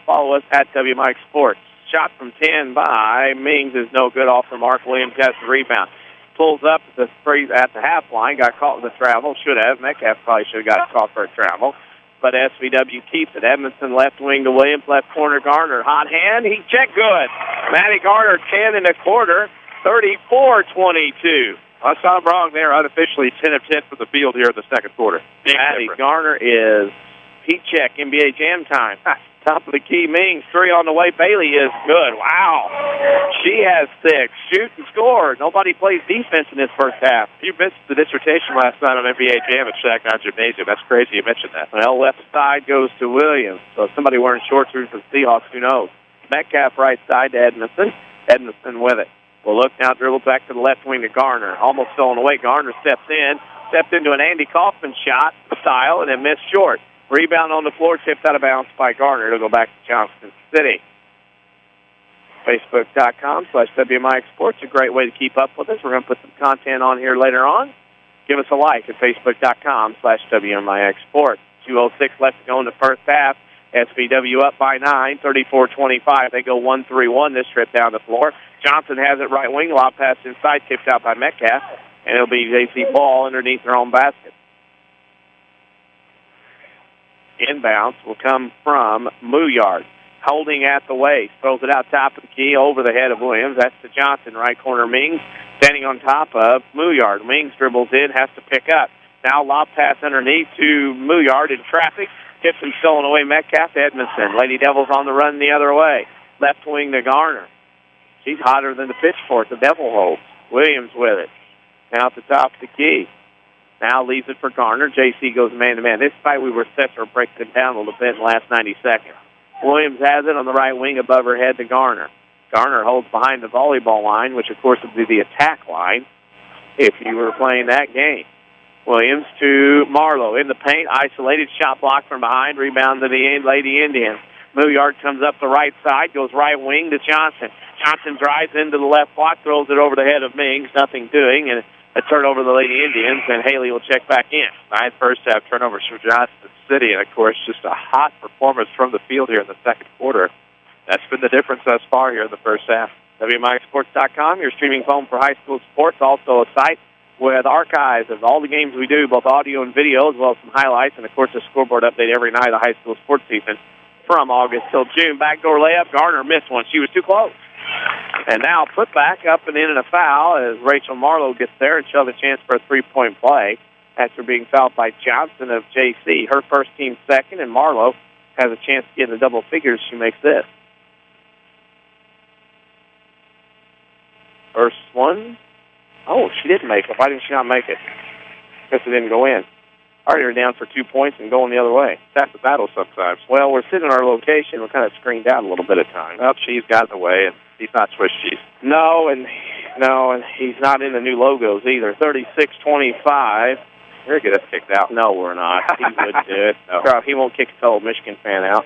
Follow us at WMIX Sports. Shot from 10 by Mings is no good off from Mark Williams. Has the rebound. Pulls up at the half line. Got caught in the travel. Should have. Metcalf probably should have got caught for a travel. But SVW keeps it. Edmondson left wing to Williams. Left corner Garner. Hot hand. He checked good. Maddie Garner 10 in a quarter. 34-22. I saw him wrong there. Unofficially 10 of 10 for the field here in the second quarter. Maddie Garner is heat check, NBA Jam time. Top of the key, Mings, 3 on the way. Bailey is good. Wow. She has 6. Shoot and score. Nobody plays defense in this first half. You missed the dissertation last night on NBA Jam at Shackdown Gymnasium. That's crazy you mentioned that. Well, left side goes to Williams. So somebody wearing shorts for the Seahawks, who knows? Metcalf right side to Edmondson. Edmondson with it. Well, look now, dribbles back to the left wing to Garner. Almost stolen away. Garner stepped into an Andy Kaufman shot style, and then missed short. Rebound on the floor, tipped out of bounds by Garner. It'll go back to Johnston City. Facebook.com/WMIX Sports. A great way to keep up with us. We're going to put some content on here later on. Give us a like at Facebook.com/WMIX Sports. 2:06 left to go in the first half. SVW up by 9, 34-25. They go 1-3-1 this trip down the floor. Johnson has it right wing. Lob pass inside, tipped out by Metcalf. And it'll be JC ball underneath their own basket. Inbounds will come from Mouillard. Holding at the waist. Throws it out top of the key over the head of Williams. That's to Johnson. Right corner Mings. Standing on top of Mouillard. Mings dribbles in. Has to pick up. Now lob pass underneath to Mouillard in traffic. Tips and stolen away Metcalf to Edmondson. Lady Devils on the run the other way. Left wing to Garner. She's hotter than the pitchfork. The Devil holds. Williams with it. Now at the top of the key. Now leaves it for Garner. JC goes man-to-man. This fight we were set to break it down a little bit in the last 90 seconds. Williams has it on the right wing above her head to Garner. Garner holds behind the volleyball line, which, of course, would be the attack line if you were playing that game. Williams to Marlowe in the paint. Isolated shot block from behind. Rebound to the Lady Indians. Mouillard comes up the right side. Goes right wing to Johnson. Johnson drives into the left block. Throws it over the head of Mings. Nothing doing. And a turnover to the Lady Indians. And Haley will check back in. 9 first half turnovers for Johnston City. And, of course, just a hot performance from the field here in the second quarter. That's been the difference thus far here in the first half. WMIXsports.com, your streaming home for high school sports. Also a site with archives of all the games we do, both audio and video, as well as some highlights, and, of course, a scoreboard update every night of the high school sports season from August till June. Backdoor layup. Garner missed one. She was too close. And now put back up and in and a foul as Rachel Marlowe gets there, and she'll have a chance for a three-point play after being fouled by Johnston of JC. Her first team second, and Marlowe has a chance to get in the double figures. She makes this. First one. Oh, she didn't make it. Why didn't she not make it? Guess it didn't go in. Already are down for 2 points and going the other way. That's the battle sometimes. Well, we're sitting in our location. We're kind of screened out a little bit of time. Well, she's got in the way, and he's not Swiss cheese. No, and he's not in the new logos either. 36-25. We're going to get us kicked out. No, we're not. He wouldn't do it. No. He won't kick a fellow Michigan fan out.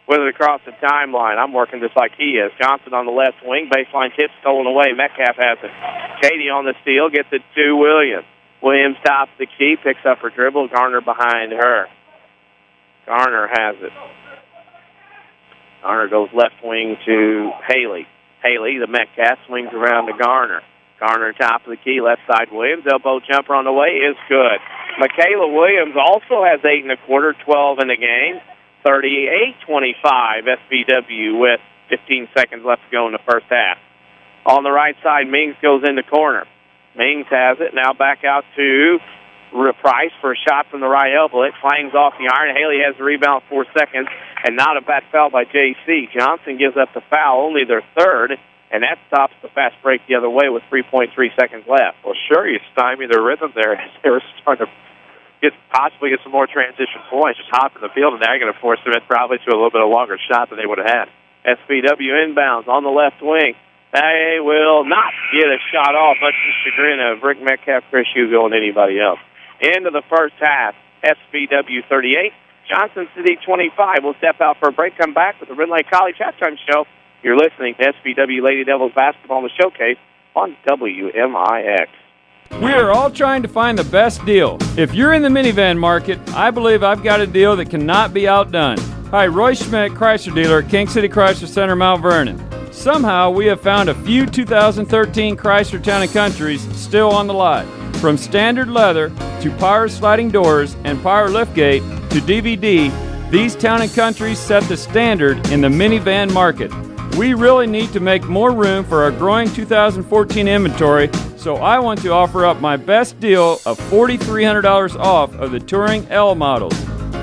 With it across the timeline, I'm working just like he is. Johnson on the left wing, baseline tip stolen away. Metcalf has it. Katie on the steal, gets it to Williams. Williams tops the key, picks up her dribble. Garner behind her. Garner has it. Garner goes left wing to Haley. Haley, the Metcalf, swings around to Garner. Garner top of the key, left side Williams. Elbow jumper on the way is good. Michaela Williams also has 8 1/4, 12 in the game. 38-25 SVW with 15 seconds left to go in the first half. On the right side, Mings goes in the corner. Mings has it. Now back out to Price for a shot from the right elbow. It clangs off the iron. Haley has the rebound, 4 seconds, and not a bad foul by JC. Johnson gives up the foul, only their third, and that stops the fast break the other way with 3.3 seconds left. Well, sure, you stymie their rhythm there. They were starting to possibly get some more transition points, just hop in the field, and now you're going to force them in probably to a little bit of a longer shot than they would have had. SVW inbounds on the left wing. They will not get a shot off, much to the chagrin of Rick Metcalf, Chris Hugo, and anybody else. Into the first half, SVW 38, Johnston City 25. We'll step out for a break, come back with the Red Lake College Halftime Show. You're listening to SVW Lady Devils Basketball in the Showcase on WMIX. We are all trying to find the best deal. If you're in the minivan market, I believe I've got a deal that cannot be outdone. Hi, Roy Schmidt, Chrysler dealer at King City Chrysler Center, Mount Vernon. Somehow we have found a few 2013 Chrysler Town & Countries still on the lot. From standard leather to power sliding doors and power liftgate to DVD, these Town & Countries set the standard in the minivan market. We really need to make more room for our growing 2014 inventory, so I want to offer up my best deal of $4,300 off of the Touring L models.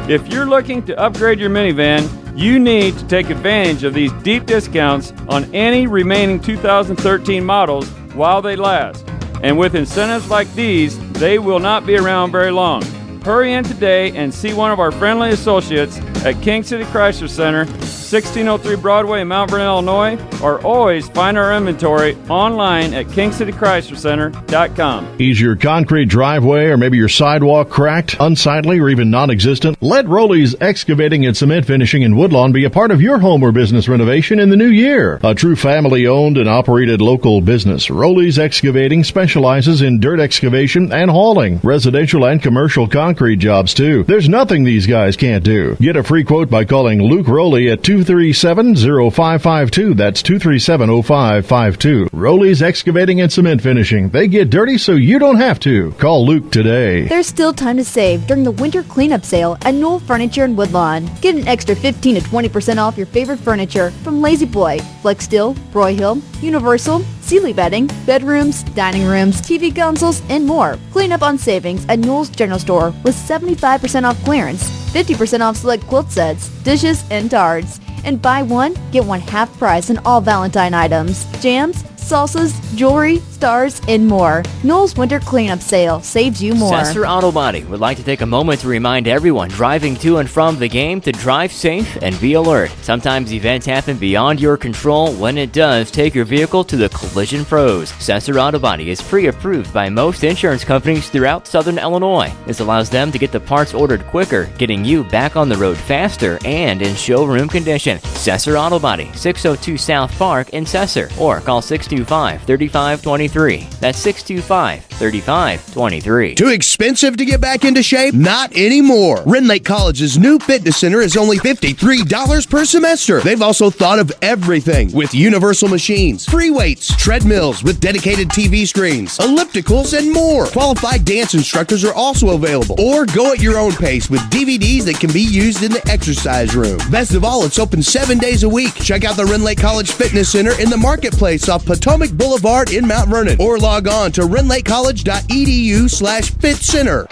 If you're looking to upgrade your minivan, you need to take advantage of these deep discounts on any remaining 2013 models while they last. And with incentives like these, they will not be around very long. Hurry in today and see one of our friendly associates at King City Chrysler Center, 1603 Broadway in Mount Vernon, Illinois, or always find our inventory online at KingCityChryslerCenter.com. Is your concrete driveway or maybe your sidewalk cracked, unsightly, or even non-existent? Let Rowley's Excavating and Cement Finishing in Woodlawn be a part of your home or business renovation in the new year. A true family-owned and operated local business, Rowley's Excavating specializes in dirt excavation and hauling, residential and commercial concrete jobs too. There's nothing these guys can't do. Get a free quote by calling Luke Rowley at 237-0552. That's 237-0552. Rowley's Excavating and Cement Finishing. They get dirty so you don't have to. Call Luke today. There's still time to save during the winter cleanup sale at Knoll Furniture in Woodlawn. Get an extra 15 to 20% off your favorite furniture from Lazy Boy, Flex Steel, Broyhill, Universal, Sealy Bedding, bedrooms, dining rooms, TV consoles, and more. Clean up on savings at Knoll's General Store with 75% off clearance, 50% off select quilt sets, dishes, and tards. And buy one, get one half price on all Valentine items, jams, salsas, jewelry, stars, and more. Knoll's Winter Cleanup Sale saves you more. Sesser Auto Body would like to take a moment to remind everyone driving to and from the game to drive safe and be alert. Sometimes events happen beyond your control. When it does, take your vehicle to the Collision Pros. Sesser Auto Body is pre-approved by most insurance companies throughout Southern Illinois. This allows them to get the parts ordered quicker, getting you back on the road faster and in showroom condition. Sesser Auto Body, 602 South Park in Sesser, or call 625-3520. 3523. That's 625-3523. Too expensive to get back into shape? Not anymore. Rend Lake College's new fitness center is only $53 per semester. They've also thought of everything with universal machines, free weights, treadmills with dedicated TV screens, ellipticals, and more. Qualified dance instructors are also available. Or go at your own pace with DVDs that can be used in the exercise room. Best of all, it's open 7 days a week. Check out the Rend Lake College Fitness Center in the Marketplace off Potomac Boulevard in Mount Vernon. Or log on to rendlakecollege.edu/fitcenter.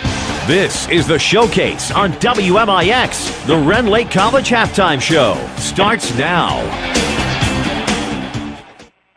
This is the Showcase on WMIX. The Rend Lake College Halftime Show starts now.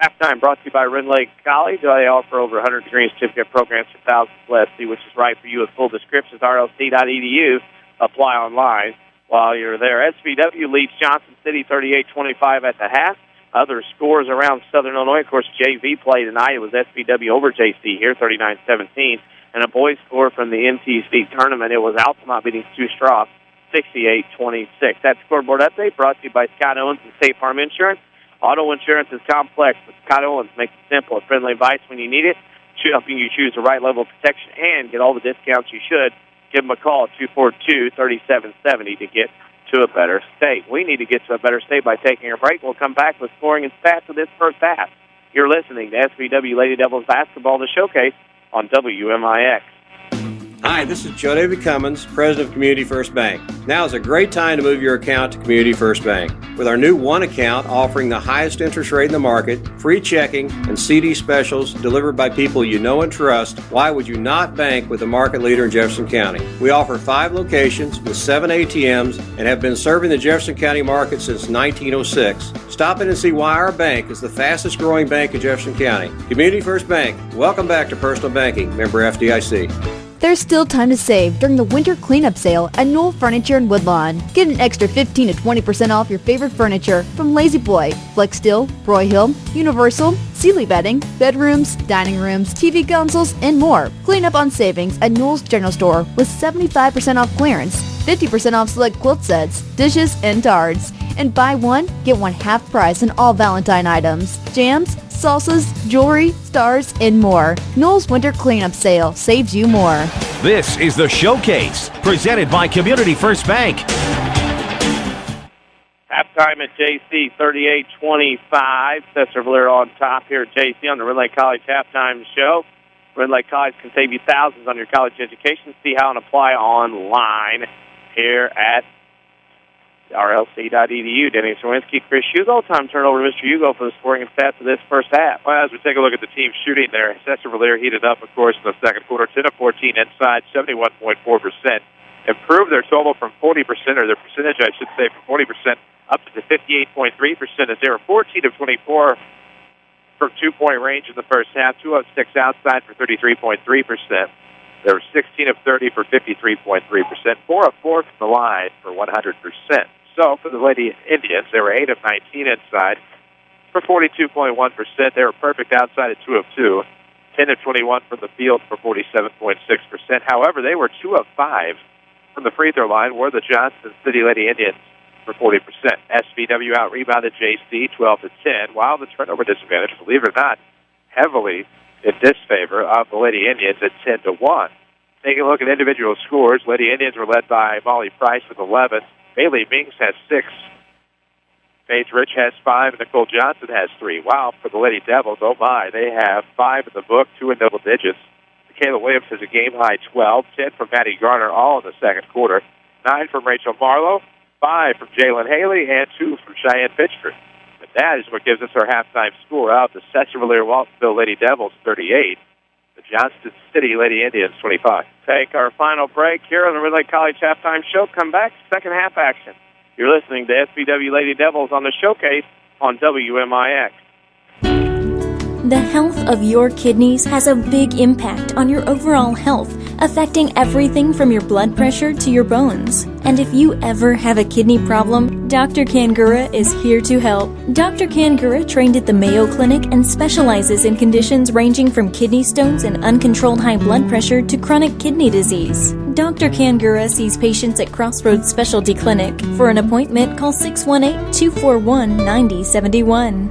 Halftime brought to you by Rend Lake College. They offer over 100 degree certificate programs for thousands less. See which is right for you with full descriptions. RLC.edu. Apply online while you're there. SVW leads Johnston City 38-25 at the half. Other scores around Southern Illinois. Of course, JV play tonight. It was SVW over JC here, 39-17. And a boys score from the NTC tournament. It was Altamont beating Sioux Straw, 68-26. That scoreboard update brought to you by Scott Owens and State Farm Insurance. Auto insurance is complex, but Scott Owens makes it simple. A friendly advice when you need it, helping you choose the right level of protection and get all the discounts you should. Give them a call at 242-3770 to get to a better state. We need to get to a better state by taking a break. We'll come back with scoring and stats of this first half. You're listening to SVW Lady Devils Basketball, the Showcase on WMIX. Hi, this is Joe David Cummins, President of Community First Bank. Now is a great time to move your account to Community First Bank. With our new One Account offering the highest interest rate in the market, free checking, and CD specials delivered by people you know and trust, why would you not bank with the market leader in Jefferson County? We offer 5 locations with 7 ATMs and have been serving the Jefferson County market since 1906. Stop in and see why our bank is the fastest growing bank in Jefferson County. Community First Bank, welcome back to personal banking. Member FDIC. There's still time to save during the winter cleanup sale at Knoll Furniture in Woodlawn. Get an extra 15 to 20% off your favorite furniture from Lazy Boy, Flex Steel, Broy Hill, Universal, Sealy Bedding, bedrooms, dining rooms, TV consoles, and more. Clean up on savings at Knoll's General Store with 75% off clearance, 50% off select quilt sets, dishes, and tards. And buy one, get one half price on all Valentine items, jams, salsas, jewelry, stars, and more. Knoll's Winter Cleanup Sale saves you more. This is the Showcase, presented by Community First Bank. Halftime at JC, 38-25. Sesser-Valier on top here at JC on the Rend Lake College Halftime Show. Rend Lake College can save you thousands on your college education. See how and apply online here at RLC.edu. Denny Czerwinski, Chris Hugo. Time to turn over to Mr. Hugo for the scoring and stats of this first half. Well, as we take a look at the team shooting there, Sesser-Valier heated up, of course, in the second quarter, 10 of 14 inside, 71.4%. Improved their total from 40%, or their percentage, I should say, from 40% up to 58.3%, as they were 14 of 24 from two-point range in the first half, 2 of 6 outside for 33.3%. They were 16 of 30 for 53.3%, 4 of 4 from the line for 100%. So for the Lady Indians, they were 8 of 19 inside for 42.1%. They were perfect outside at 2 of 2, 10 of 21 from the field for 47.6%. However, they were 2 of 5 from the free throw line, were the Johnston City Lady Indians for 40%. SVW out-rebounded JC 12 to 10, while the turnover disadvantage, believe it or not, heavily in disfavor of the Lady Indians at 10 to 1. Taking a look at individual scores, Lady Indians were led by Molly Price with 11. Bailey Minks has 6. Paige Rich has 5, and Nicole Johnson has 3. Wow, for the Lady Devils, oh my, they have 5 in the book, 2 in double digits. Michaela Williams has a game-high 12, 10 from Maddie Garner, all in the second quarter, 9 from Rachel Marlowe, 5 from Jalen Haley, and 2 from Cheyenne Pitchford. And that is what gives us our halftime score out. The Sesser-Valier-Waltonville Lady Devils, 38. The Johnston City Lady Indians, 25. Take our final break here on the Rend Lake College Halftime Show. Come back, second half action. You're listening to SVW Lady Devils on the Showcase on WMIX. The health of your kidneys has a big impact on your overall health, affecting everything from your blood pressure to your bones. And if you ever have a kidney problem, Dr. Kangura is here to help. Dr. Kangura trained at the Mayo Clinic and specializes in conditions ranging from kidney stones and uncontrolled high blood pressure to chronic kidney disease. Dr. Kangura sees patients at Crossroads Specialty Clinic. For an appointment, call 618-241-9071.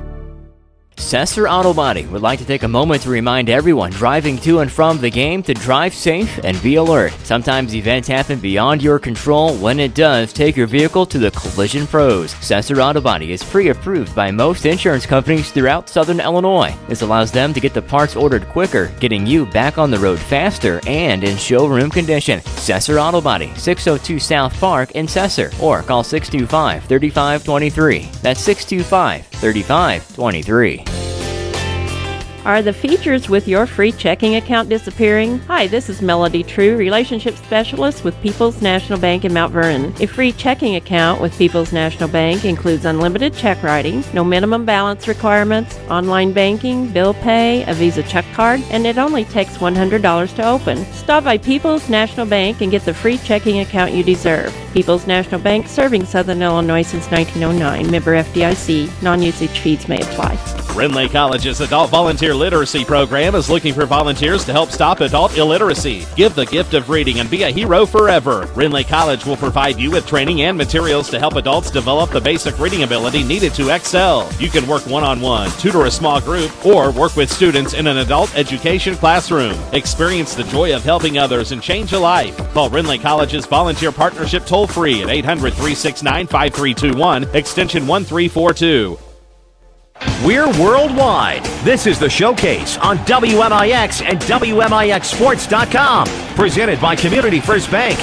Sesser Auto Body would like to take a moment to remind everyone driving to and from the game to drive safe and be alert. Sometimes events happen beyond your control. When it does, take your vehicle to the collision pros. Sesser Auto Body is pre-approved by most insurance companies throughout Southern Illinois. This allows them to get the parts ordered quicker, getting you back on the road faster and in showroom condition. Sesser Auto Body, 602 South Park in Sesser, or call 625-3523. That's 625-3523. Are the features with your free checking account disappearing? Hi, this is Melody True, Relationship Specialist with People's National Bank in Mount Vernon. A free checking account with People's National Bank includes unlimited check writing, no minimum balance requirements, online banking, bill pay, a Visa check card, and it only takes $100 to open. Stop by People's National Bank and get the free checking account you deserve. People's National Bank, serving Southern Illinois since 1909. Member FDIC. Non-usage fees may apply. Renley College's Adult Volunteer Literacy Program is looking for volunteers to help stop adult illiteracy. Give the gift of reading and be a hero forever. Renley College will provide you with training and materials to help adults develop the basic reading ability needed to excel. You can work one-on-one, tutor a small group, or work with students in an adult education classroom. Experience the joy of helping others and change a life. Call Renley College's Volunteer Partnership toll-free at 800-369-5321, extension 1342. We're worldwide. This is The Showcase on WMIX and WMIXSports.com. Presented by Community First Bank.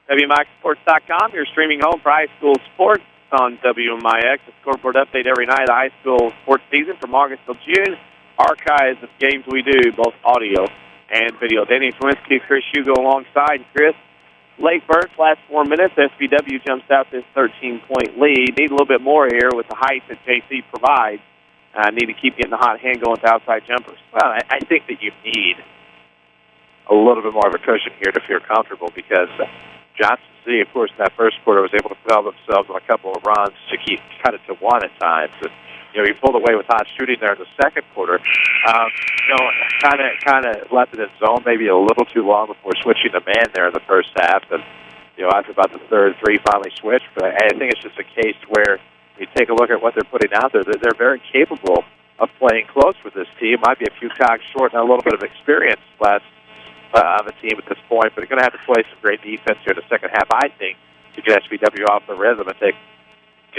WMIXSports.com, your streaming home for high school sports on WMIX. A scoreboard update every night of the high school sports season from August till June. Archives of games we do, both audio and video. Danny Czerwinski, Chris Hugo alongside. Chris, late burst, last 4 minutes. SVW jumps out this 13-point lead. Need a little bit more here with the height that JC provides. Need to keep getting the hot hand going with outside jumpers. Well, I think that you need a little bit more of a cushion here to feel comfortable because Johnston City, of course, in that first quarter was able to propel themselves on a couple of runs to cut it to one at times. And, he pulled away with hot shooting there in the second quarter. Kind of left it in zone maybe a little too long before switching the man there in the first half. And, after about the third, three finally switched. But I think it's just a case where you take a look at what they're putting out there. They're very capable of playing close with this team. Might be a few cogs short and a little bit of experience less of a team at this point. But they're going to have to play some great defense here in the second half, I think, to get SVW off the rhythm and get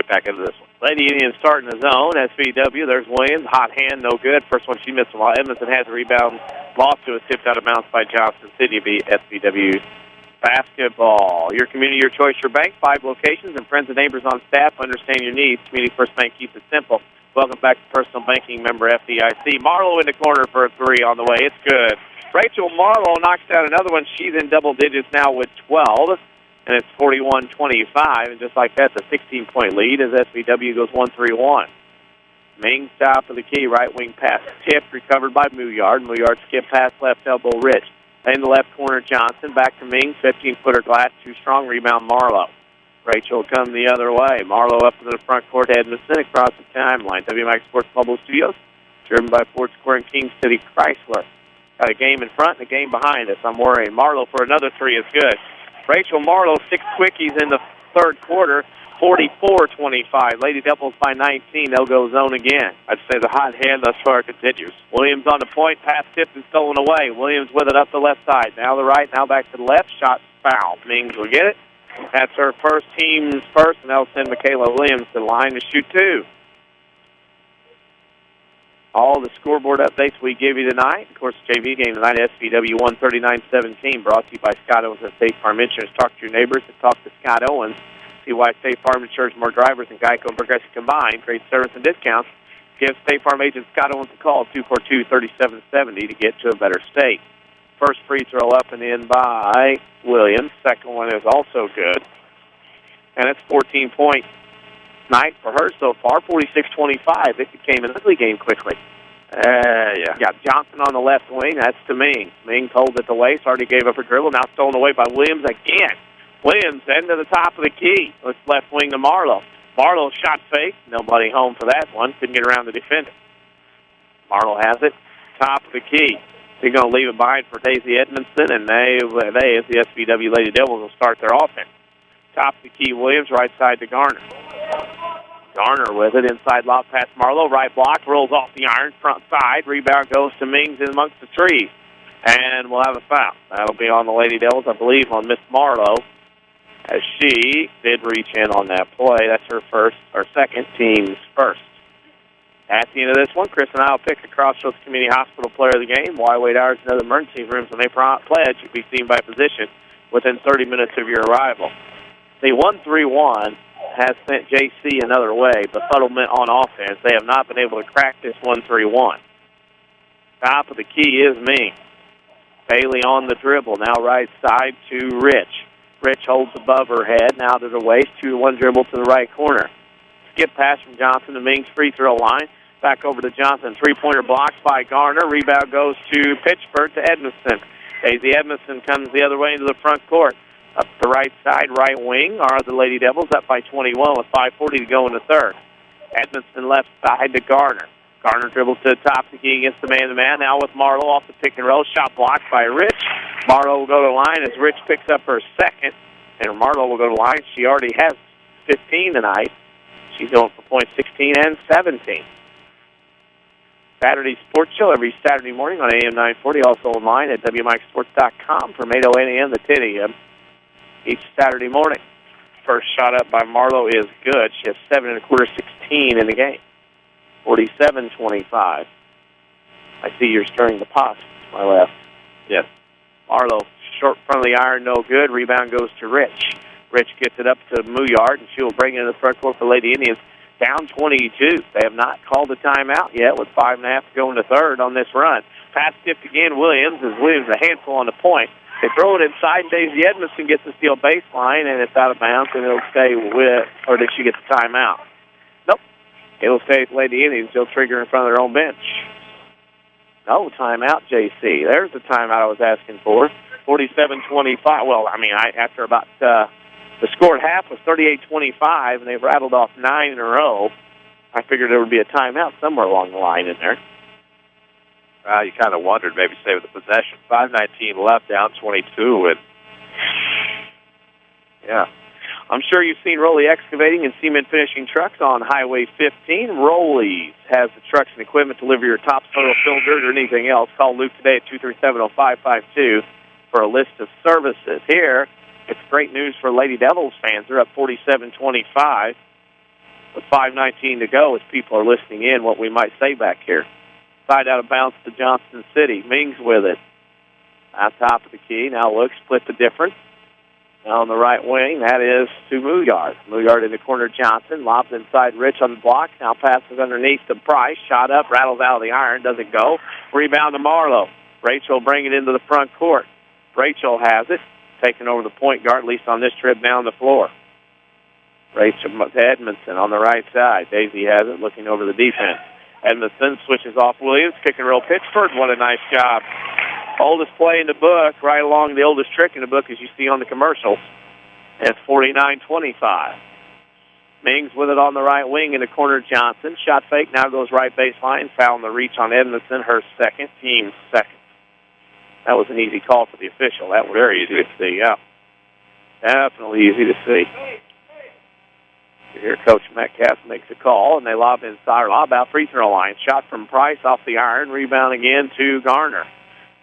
back into this one. Lady Indians starting the zone. SVW, there's Williams. Hot hand, no good. First one she missed a lot. Edmondson has a rebound. Lost to a tipped out of bounds by Johnston City. Be SVW basketball. Your community, your choice, your bank. 5 locations and friends and neighbors on staff understand your needs. Community First Bank keeps it simple. Welcome back to Personal Banking member FDIC. Marlowe in the corner for a 3 on the way. It's good. Rachel Marlowe knocks down another one. She's in double digits now with 12. And it's 41-25, and just like that, the 16-point lead as SVW goes 1-3-1. Ming, top of the key, right wing pass. Tip, recovered by Mouillard. Mouillard skip pass, left elbow, Rich. In the left corner, Johnson. Back to Ming, 15-footer glass, too strong, rebound Marlowe. Rachel come the other way. Marlowe up to the front court, Edmondson across the timeline. WMIX Sports Mobile Studios, driven by Ford Square and King City Chrysler. Got a game in front and a game behind us. I'm worried. Marlowe for another 3 is good. Rachel Marlowe, 6 quickies in the third quarter, 44-25. Lady Devils by 19. They'll go zone again. I'd say the hot hand thus far continues. Williams on the point. Pass tipped and stolen away. Williams with it up the left side. Now the right, now back to the left. Shot foul. Mings will get it. That's her first, team's first, and they'll send Michaela Williams to the line to shoot 2. All the scoreboard updates we give you tonight. Of course, JV game tonight, SVW 139-17, brought to you by Scott Owens and State Farm Insurance. Talk to your neighbors and talk to Scott Owens. See why State Farm insures more drivers than Geico and Progressive combined. Great service and discounts. Give State Farm agent Scott Owens a call, 242-3770, to get to a better state. First free throw up and in by Williams. Second one is also good. And it's 14-point night for her so far, 46-25. It became an ugly game quickly. Got Johnson on the left wing. That's to Ming. Ming pulled at the waist. Already gave up her dribble. Now stolen away by Williams again. Williams into the top of the key. Looks left wing to Marlowe. Marlowe shot fake. Nobody home for that one. Couldn't get around the defender. Marlowe has it. Top of the key. They're going to leave it behind for Daisy Edmondson, and they as the SVW Lady Devils, will start their offense. Top of the key, Williams, right side to Garner. Garner with it. Inside lob past Marlowe. Right block. Rolls off the iron. Front side. Rebound goes to Mings in amongst the trees. And we'll have a foul. That'll be on the Lady Devils, I believe, on Miss Marlowe, as she did reach in on that play. That's her second, team's first. At the end of this one, Chris and I will pick the Crossroads Community Hospital Player of the Game. Wide hours and other emergency rooms, when they pledge, you'll be seen by physician within 30 minutes of your arrival. The 1-3-1 has sent JC another way, befuddlement on offense. They have not been able to crack this 1-3-1. Top of the key is Ming. Bailey on the dribble, now right side to Rich. Rich holds above her head, now to the waist, 2-1 dribble to the right corner. Skip pass from Johnson to Ming's free throw line. Back over to Johnson. Three-pointer blocked by Garner. Rebound goes to Pittsburgh to Edmondson. Daisy Edmondson comes the other way into the front court. Up the right side, right wing, are the Lady Devils up by 21 with 5:40 to go in the third. Edmondson left side to Garner. Garner dribbles to the top of the key against the man-to-man. Now with Marlowe off the pick and roll. Shot blocked by Rich. Marlowe will go to the line as Rich picks up her second. And Marlowe will go to the line. She already has 15 tonight. She's going for points 16 and 17. Saturday Sports Show every Saturday morning on AM 940. Also online at WMIXsports.com from 8:08 a.m. to 10 a.m. each Saturday morning. First shot up by Marlowe is good. She has 7 1/4, 16 in the game. 47-25. I see you're stirring the pot to my left. Yes. Marlowe, short front of the iron, no good. Rebound goes to Rich. Rich gets it up to Mouillard, and she will bring it in the front court for Lady Indians. Down 22. They have not called a timeout yet with 5.5 to go in the third on this run. Pass tipped again, Williams, as Williams a handful on the point. They throw it inside, and Daisy Edmondson gets the steal baseline, and it's out of bounds, and it'll stay with, or did she get the timeout? Nope. It'll stay with Lady Indians. They'll trigger in front of their own bench. No timeout, JC. There's the timeout I was asking for. 47-25. Well, I mean, after about the score at half was 38-25, and they've rattled off 9 in a row. I figured there would be a timeout somewhere along the line in there. You kind of wondered, maybe save the possession. 5:19 left, down 22. And yeah. I'm sure you've seen Rowley Excavating and Cement Finishing trucks on Highway 15. Rowley's has the trucks and equipment to deliver your topsoil, fill dirt, or anything else. Call Luke today at 237-0552 for a list of services. Here, it's great news for Lady Devils fans. They're up 47-25 with 5:19 to go as people are listening in what we might say back here. Side out of bounds to Johnston City. Mings with it. At top of the key. Now look, split the difference. Now on the right wing, that is to Mouillard. Mouillard in the corner, Johnson. Lobs inside Rich on the block. Now passes underneath to Price. Shot up, rattles out of the iron. Doesn't go. Rebound to Marlowe. Rachel bring it into the front court. Rachel has it. Taking over the point guard, at least on this trip down the floor. Rachel to Edmondson on the right side. Daisy has it, looking over the defense. Edmondson switches off Williams. Pick and roll Pittsburgh. What a nice job. Oldest play in the book, right along the oldest trick in the book, as you see on the commercials. It's 49-25. Mings with it on the right wing in the corner, Johnson. Shot fake, now goes right baseline. Found the reach on Edmondson, her second, team's second. That was an easy call for the official. That was very easy to see, yeah. Definitely easy to see. Here, Coach Metcalf makes a call, and they lob out free throw line. Shot from Price off the iron. Rebound again to Garner.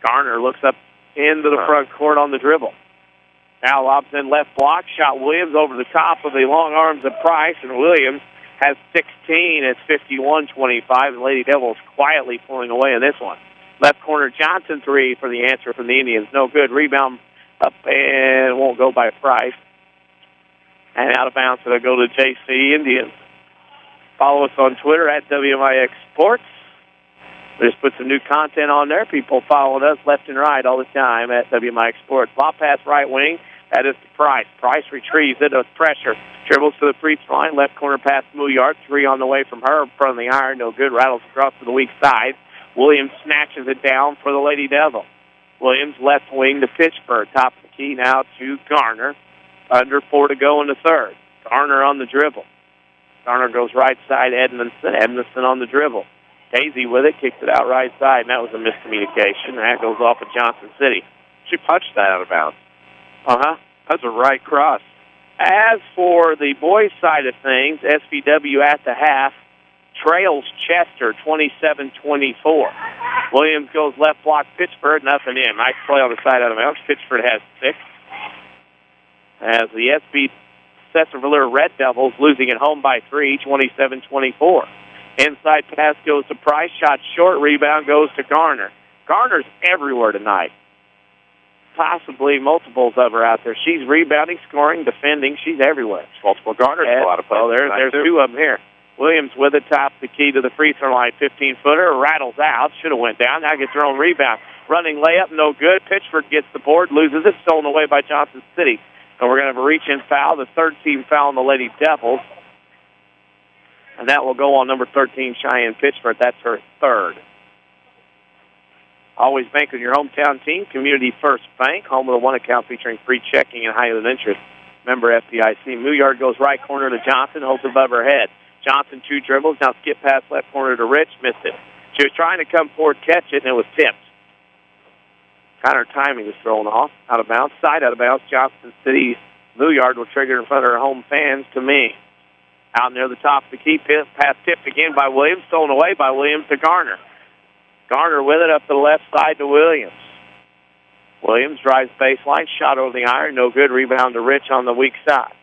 Garner looks up into the front court on the dribble. Now lobs in left block. Shot Williams over the top of the long arms of Price, and Williams has 16. It's 51-25. The Lady Devils quietly pulling away in this one. Left corner, Johnson three for the answer from the Indians. No good. Rebound up and won't go by Price. And out of bounds, it'll go to JC Indians. Follow us on Twitter at WMIX Sports. We just put some new content on there. People following us left and right all the time at WMIX Sports. Lob pass right wing. That is to Price. Price retrieves it with pressure. Dribbles to the free throw line. Left corner pass Mouillard. 3 on the way from her. In front of the iron. No good. Rattles across to the weak side. Williams snatches it down for the Lady Devil. Williams left wing to Pittsburgh. Top of the key now to Garner. Under 4 to go in the third. Garner on the dribble. Garner goes right side, Edmondson. Edmondson on the dribble. Daisy with it, kicks it out right side, and that was a miscommunication. That goes off of Johnston City. She punched that out of bounds. Uh-huh. That's a right cross. As for the boys' side of things, SVW at the half trails Chester 27-24. Williams goes left block, Pittsford, nothing in. Nice play on the side out of bounds. Pittsford has 6. As the Sesser-Valier Red Devils losing at home by 3, 27-24. Inside pass goes to Price, shot short, rebound goes to Garner. Garner's everywhere tonight. Possibly multiples of her out there. She's rebounding, scoring, defending. She's everywhere. Multiple Garners a lot of plays. There's 2 of them here. Williams with it, top the key to the free throw line. 15-footer, rattles out. Should have went down. Now gets her own rebound. Running layup, no good. Pittsford gets the board, loses it, stolen away by Johnston City. And we're going to have a reach-in foul, the third team foul on the Lady Devils. And that will go on number 13, Cheyenne Pittsford. That's her 3rd. Always bank with your hometown team, Community First Bank, home of the one account featuring free checking and high-yield interest. Member FDIC. Mouillard goes right corner to Johnson, holds above her head. Johnson 2 dribbles, now skip pass left corner to Rich, missed it. She was trying to come forward, catch it, and it was tipped. Kind of her timing was thrown off, out of bounds. Side out of bounds, Johnston City. Mouillard will trigger in front of her home fans to me. Out near the top of the key, pass tipped again by Williams, stolen away by Williams to Garner. Garner with it up to the left side to Williams. Williams drives baseline, shot over the iron, no good. Rebound to Rich on the weak side.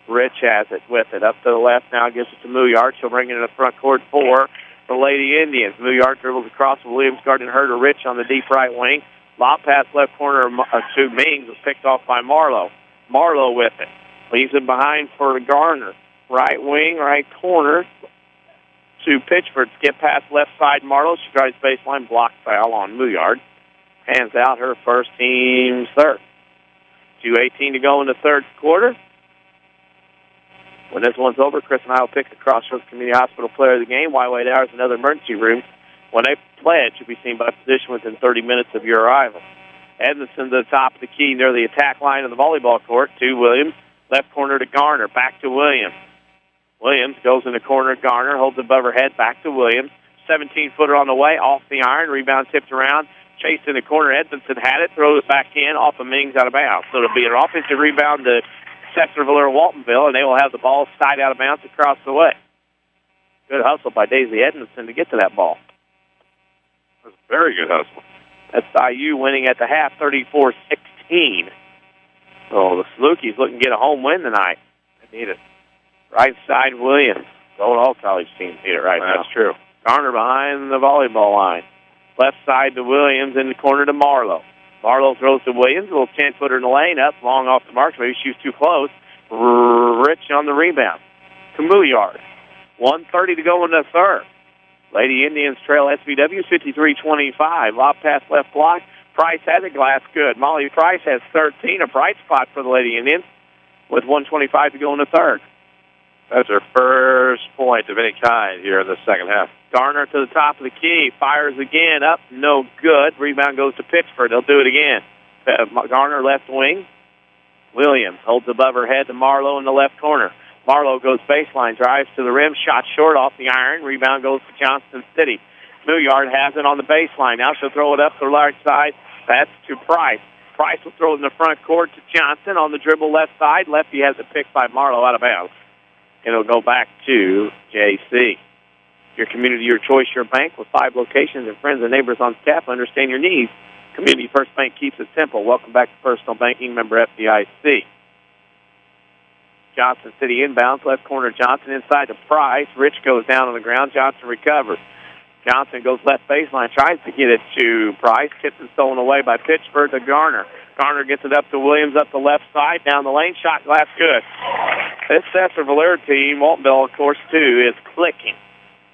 Rich has it with it up to the left now, gives it to Mouillard. She'll bring it in the front court for the Lady Indians. Mouillard dribbles across with Williams guarding her to Rich on the deep right wing. Lob pass left corner to Mings was picked off by Marlowe. Marlowe with it. Leaves it behind for Garner. Right wing, right corner to Pittsford. Skip pass left side, Marlowe. She drives baseline, block foul on Mouillard. Hands out her first team's 3rd. 2:18 to go in the 3rd quarter. When this one's over, Chris and I will pick the Crossroads Community Hospital player of the game. While wait hours, another emergency room. When they pledge, you'll be seen by position within 30 minutes of your arrival. Edmondson to the top of the key near the attack line of the volleyball court to Williams. Left corner to Garner. Back to Williams. Williams goes in the corner. Garner holds above her head. Back to Williams. 17-footer on the way. Off the iron. Rebound tipped around. Chased in the corner. Edmondson had it. Throws it back in. Off of Mings out of bounds. So it'll be an offensive rebound to Sesser-Valier-Waltonville, and they will have the ball side out of bounds across the way. Good hustle by Daisy Edmondson to get to that ball. That's a very good hustle. That's IU winning at the half, 34-16. So the Salukis looking to get a home win tonight. They need it. Right side, Williams. All college teams need it right now. That's true. Garner behind the volleyball line. Left side to Williams, in the corner to Marlowe. Marlowe throws to Williams, a little 10-footer in the lane, up, long off the mark, maybe she was too close. Rich on the rebound. To Mouillard. 1:30 to go in the 3rd. Lady Indians trail SVW 53-25. Lob pass left block. Price has it, glass good. Molly Price has 13, a bright spot for the Lady Indians, with 1:25 to go in the 3rd. That's her first point of any kind here in the second half. Garner to the top of the key. Fires again. Up. No good. Rebound goes to Pittsford. They'll do it again. Garner left wing. Williams holds above her head to Marlowe in the left corner. Marlowe goes baseline. Drives to the rim. Shot short off the iron. Rebound goes to Johnston City. Mouillard has it on the baseline. Now she'll throw it up the right side. That's to Price. Price will throw it in the front court to Johnson on the dribble left side. Lefty has it picked by Marlowe out of bounds. It'll go back to JC. Your community, your choice, your bank with 5 locations and friends and neighbors on staff. Understand your needs. Community First Bank keeps it simple. Welcome back to Personal Banking, member FDIC. Johnston City inbounds, left corner Johnson inside to Price. Rich goes down on the ground. Johnson recovers. Johnson goes left baseline, tries to get it to Price. Tips and stolen away by Pittsford to Garner. Garner gets it up to Williams up the left side, down the lane, shot glass good. This Sesser-Valier team, Waltonville, of course, too, is clicking.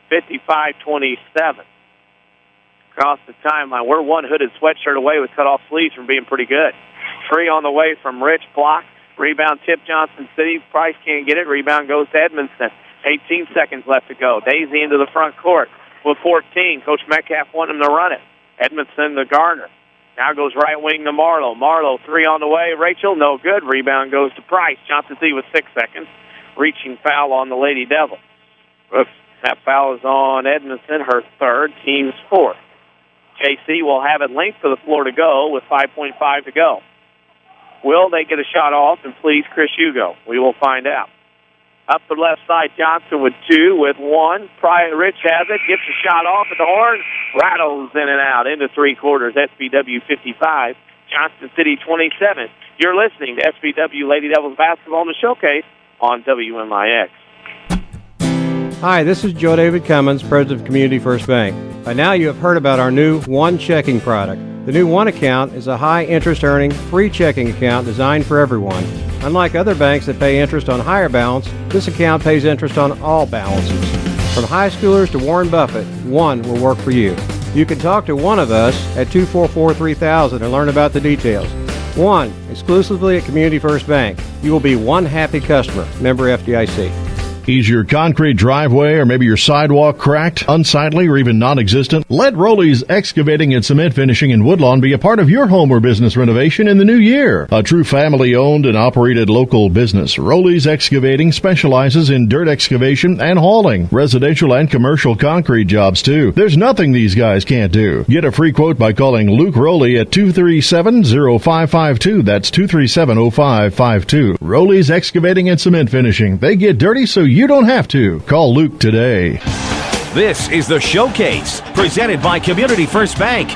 55-27. Across the timeline, we're one hooded sweatshirt away with cut-off sleeves from being pretty good. 3 on the way from Rich, block. Rebound tip Johnston City. Price can't get it. Rebound goes to Edmondson. 18 seconds left to go. Daisy into the front court with 14. Coach Metcalf wanted him to run it. Edmondson to Garner. Now goes right wing to Marlowe. Marlowe, 3 on the way. Rachel, no good. Rebound goes to Price. Johnston City with 6 seconds. Reaching foul on the Lady Devils. Oops. That foul is on Edmondson, her 3rd, team's 4th. JC will have it linked for the floor to go with 5.5 to go. Will they get a shot off and please Chris Hugo? We will find out. Up the left side, Johnson with 2, with 1. Rich has it, gets a shot off at the horn, rattles in and out into three-quarters. SBW 55, Johnston City 27. You're listening to SBW Lady Devils basketball in the showcase on WMIX. Hi, this is Joe David Cummins, President of Community First Bank. By now you have heard about our new One Checking product. The new One Account is a high-interest earning, free checking account designed for everyone. Unlike other banks that pay interest on higher balance, this account pays interest on all balances. From high schoolers to Warren Buffett, One will work for you. You can talk to one of us at 244-3000 and learn about the details. One, exclusively at Community First Bank. You will be one happy customer. Member FDIC. Is your concrete driveway or maybe your sidewalk cracked, unsightly, or even non-existent? Let Rowley's Excavating and Cement Finishing in Woodlawn be a part of your home or business renovation in the new year. A true family-owned and operated local business, Rowley's Excavating specializes in dirt excavation and hauling, residential and commercial concrete jobs too. There's nothing these guys can't do. Get a free quote by calling Luke Rowley at 237-0552. That's 237-0552. Rowley's Excavating and Cement Finishing. They get dirty so you don't have to. Call Luke today. This is the Showcase, presented by Community First Bank.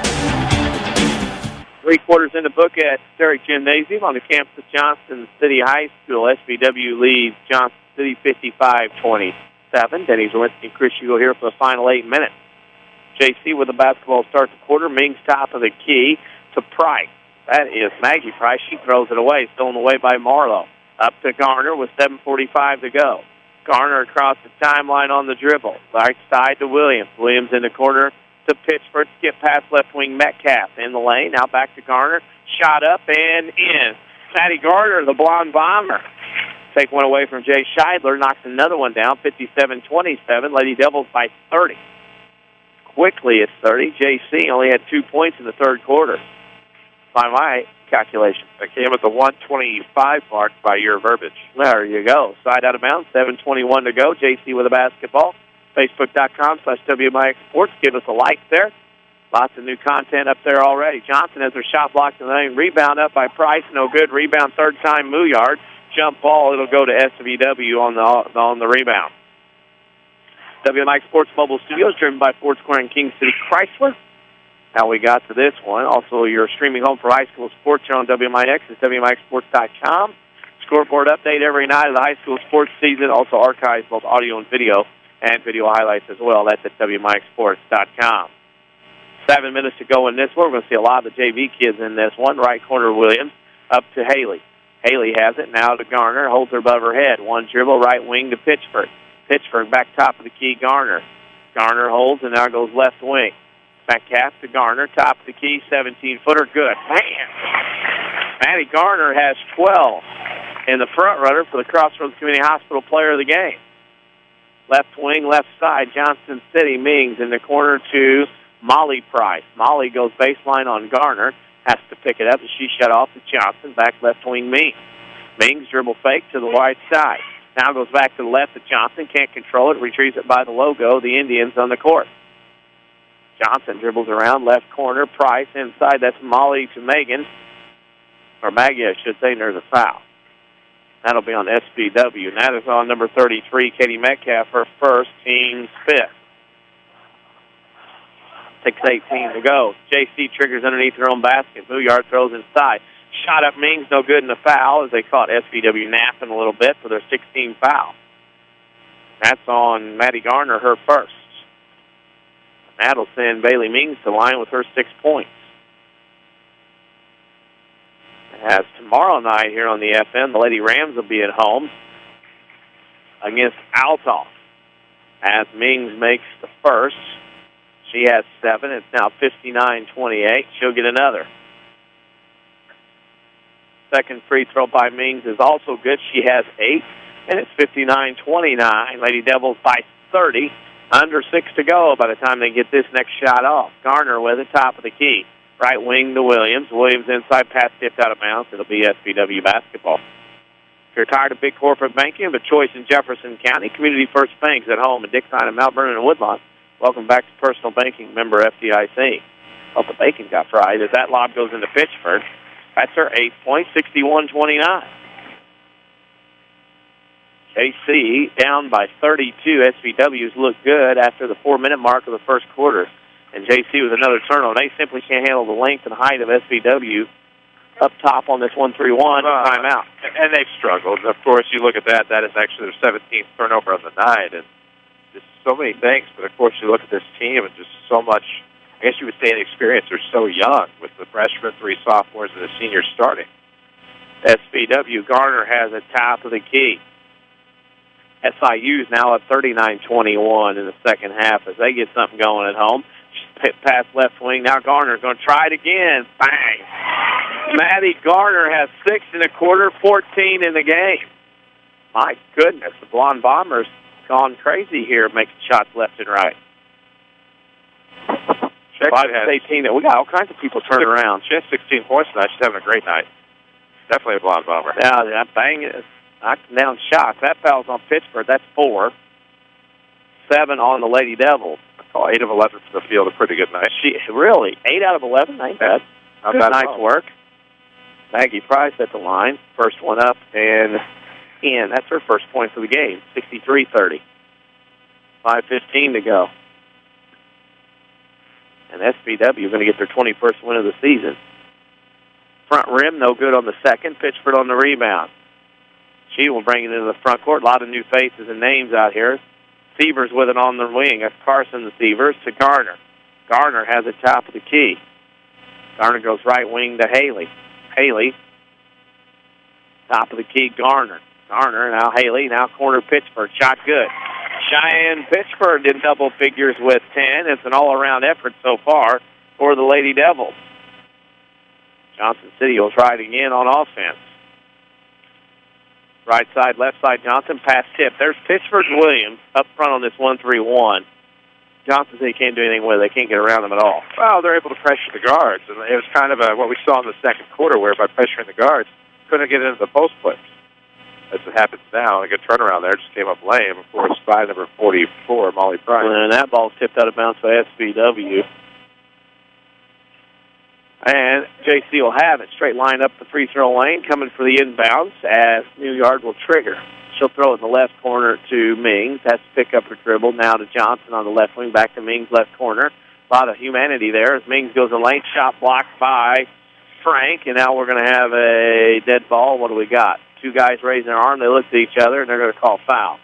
Three-quarters in the book at Sterrick Gymnasium on the campus of Johnston City High School. SBW leads Johnston City 55-27. Denny Czerwinski and Chris Hugo here for the final 8 minutes. JC with the basketball starts the quarter. Mings top of the key to Price. That is Maggie Price. She throws it away, stolen away by Marlowe. Up to Garner with 7:45 to go. Garner across the timeline on the dribble. Right side to Williams. Williams in the corner to Pittsford. Skip past left wing Metcalf in the lane. Now back to Garner. Shot up and in. Maddie Garner, the blonde bomber. Take one away from Jay Scheidler. Knocks another one down. 57-27. Lady Devils by 30. Quickly it's 30. JC only had 2 points in the third quarter, by my calculation. That came at the 125 mark by your verbiage. There you go. Side out of bounds, 7:21 to go. JC with a basketball. Facebook.com/WMIX Sports. Give us a like there. Lots of new content up there already. Johnson has her shot blocked in the lane. Rebound up by Price. No good. Rebound third time. Mouillard. Jump ball. It'll go to SVW on the rebound. WMIX Sports Mobile Studios driven by Ford Square and King City Chrysler. How we got to this one. Also, your streaming home for high school sports here on WMIX is WMIXsports.com. Scoreboard update every night of the high school sports season. Also archives both audio and video highlights as well. That's at WMIXsports.com. 7 minutes to go in this one. We're going to see a lot of the JV kids in this one. Right corner, Williams. Up to Haley. Haley has it. Now to Garner. Holds her above her head. One dribble, right wing to Pittsford. Pittsford back top of the key, Garner. Garner holds and now goes left wing. Metcalf to Garner, top of the key, 17-footer, good. Man, Maddie Garner has 12 in the front runner for the Crossroads Community Hospital Player of the Game. Left wing, left side, Johnston City. Mings in the corner to Molly Price. Molly goes baseline on Garner, has to pick it up, and she shut off to Johnson. Back left wing, Mings. Mings dribble fake to the right side. Now goes back to the left to Johnson, can't control it, retrieves it by the logo, the Indians on the court. Johnson dribbles around, left corner, Price inside. That's Molly to Megan. Or Maggie, I should say, and there's a foul. That'll be on SBW. And that is on number 33, Katie Metcalf, her first, team's fifth. 6:18 to go. JC triggers underneath her own basket. Mouillard throws inside. Shot up Mings, no good in the foul, as they caught SBW napping a little bit for their 16th foul. That's on Maddie Garner, her first. That'll send Bailey Mings to line with her 6 points. As tomorrow night here on the FM, the Lady Rams will be at home against Althoff. As Mings makes the first, she has 7. It's now 59-28. She'll get another. Second free throw by Mings is also good. She has 8, and it's 59-29. Lady Devils by 30. Under 6 to go by the time they get this next shot off. Garner with it, top of the key. Right wing to Williams. Williams inside, pass tipped out of bounds. It'll be SBW basketball. If you're tired of big corporate banking, of a choice in Jefferson County, Community First Bank's at home in Dixon and Mount Vernon and Woodlawn. Welcome back to personal banking, member FDIC. Well, the bacon got fried as that lob goes into Pittsford. That's her 8 point, 61-29. JC down by 32. SVW's look good after the 4-minute mark of the first quarter. And JC with another turnover. They simply can't handle the length and height of SVW up top on this 1-3-1 timeout. And they've struggled. And, of course, you look at that. That is actually their 17th turnover of the night. And just so many things. But, of course, you look at this team and just so much, I guess you would say, inexperience. They're so young with the freshmen, 3 sophomores, and the seniors starting. SVW, Garner has a top of the key. SIU's now at 39-21 in the second half as they get something going at home. Pass left wing. Now Garner's going to try it again. Bang! Maddie Garner has 6 in the quarter, 14 in the game. My goodness, the Blonde Bombers gone crazy here, making shots left and right. 5-18. We got all kinds of people turning around. She has 16 points tonight. She's having a great night. Definitely a Blonde Bomber. Yeah, bang it. Knocking down shots. That foul's on Pittsburgh. That's 4. 7 on the Lady Devils. I call 8 of 11 from the field a pretty good night. Really? 8 out of 11? Ain't bad. Good night's work. Maggie Price at the line. First one up and in. That's her first point for the game. 63-30. 5:15 to go. And SVW going to get their 21st win of the season. Front rim, no good on the second. Pittsburgh on the rebound. She will bring it into the front court. A lot of new faces and names out here. Sievers with it on the wing. That's Carson, the Sievers, to Garner. Garner has the top of the key. Garner goes right wing to Haley. Haley, top of the key, Garner. Garner, now Haley, now corner Pittsburgh. Shot good. Cheyenne Pittsburgh in double figures with 10. It's an all-around effort so far for the Lady Devils. Johnston City will try it again on offense. Right side, left side, Johnson, pass tip. There's Pittsburgh Williams up front on this 1-3-1. Johnston City can't do anything with it. They can't get around them at all. Well, they're able to pressure the guards, and it was kind of what we saw in the second quarter, where by pressuring the guards, couldn't get into the post players. As it happens now, a good turnaround there, just came up lame. Of course, by number 44, Molly Price. And that ball's tipped out of bounds by SVW. And JC will have it. Straight line up the free throw lane, coming for the inbounds as New Yard will trigger. She'll throw it in the left corner to Mings. Has to pick up her dribble. Now to Johnson on the left wing, back to Mings, left corner. A lot of humanity there as Mings goes in lane. Shot blocked by Frank, and now we're going to have a dead ball. What do we got? 2 guys raising their arm. They look at each other, and they're going to call foul.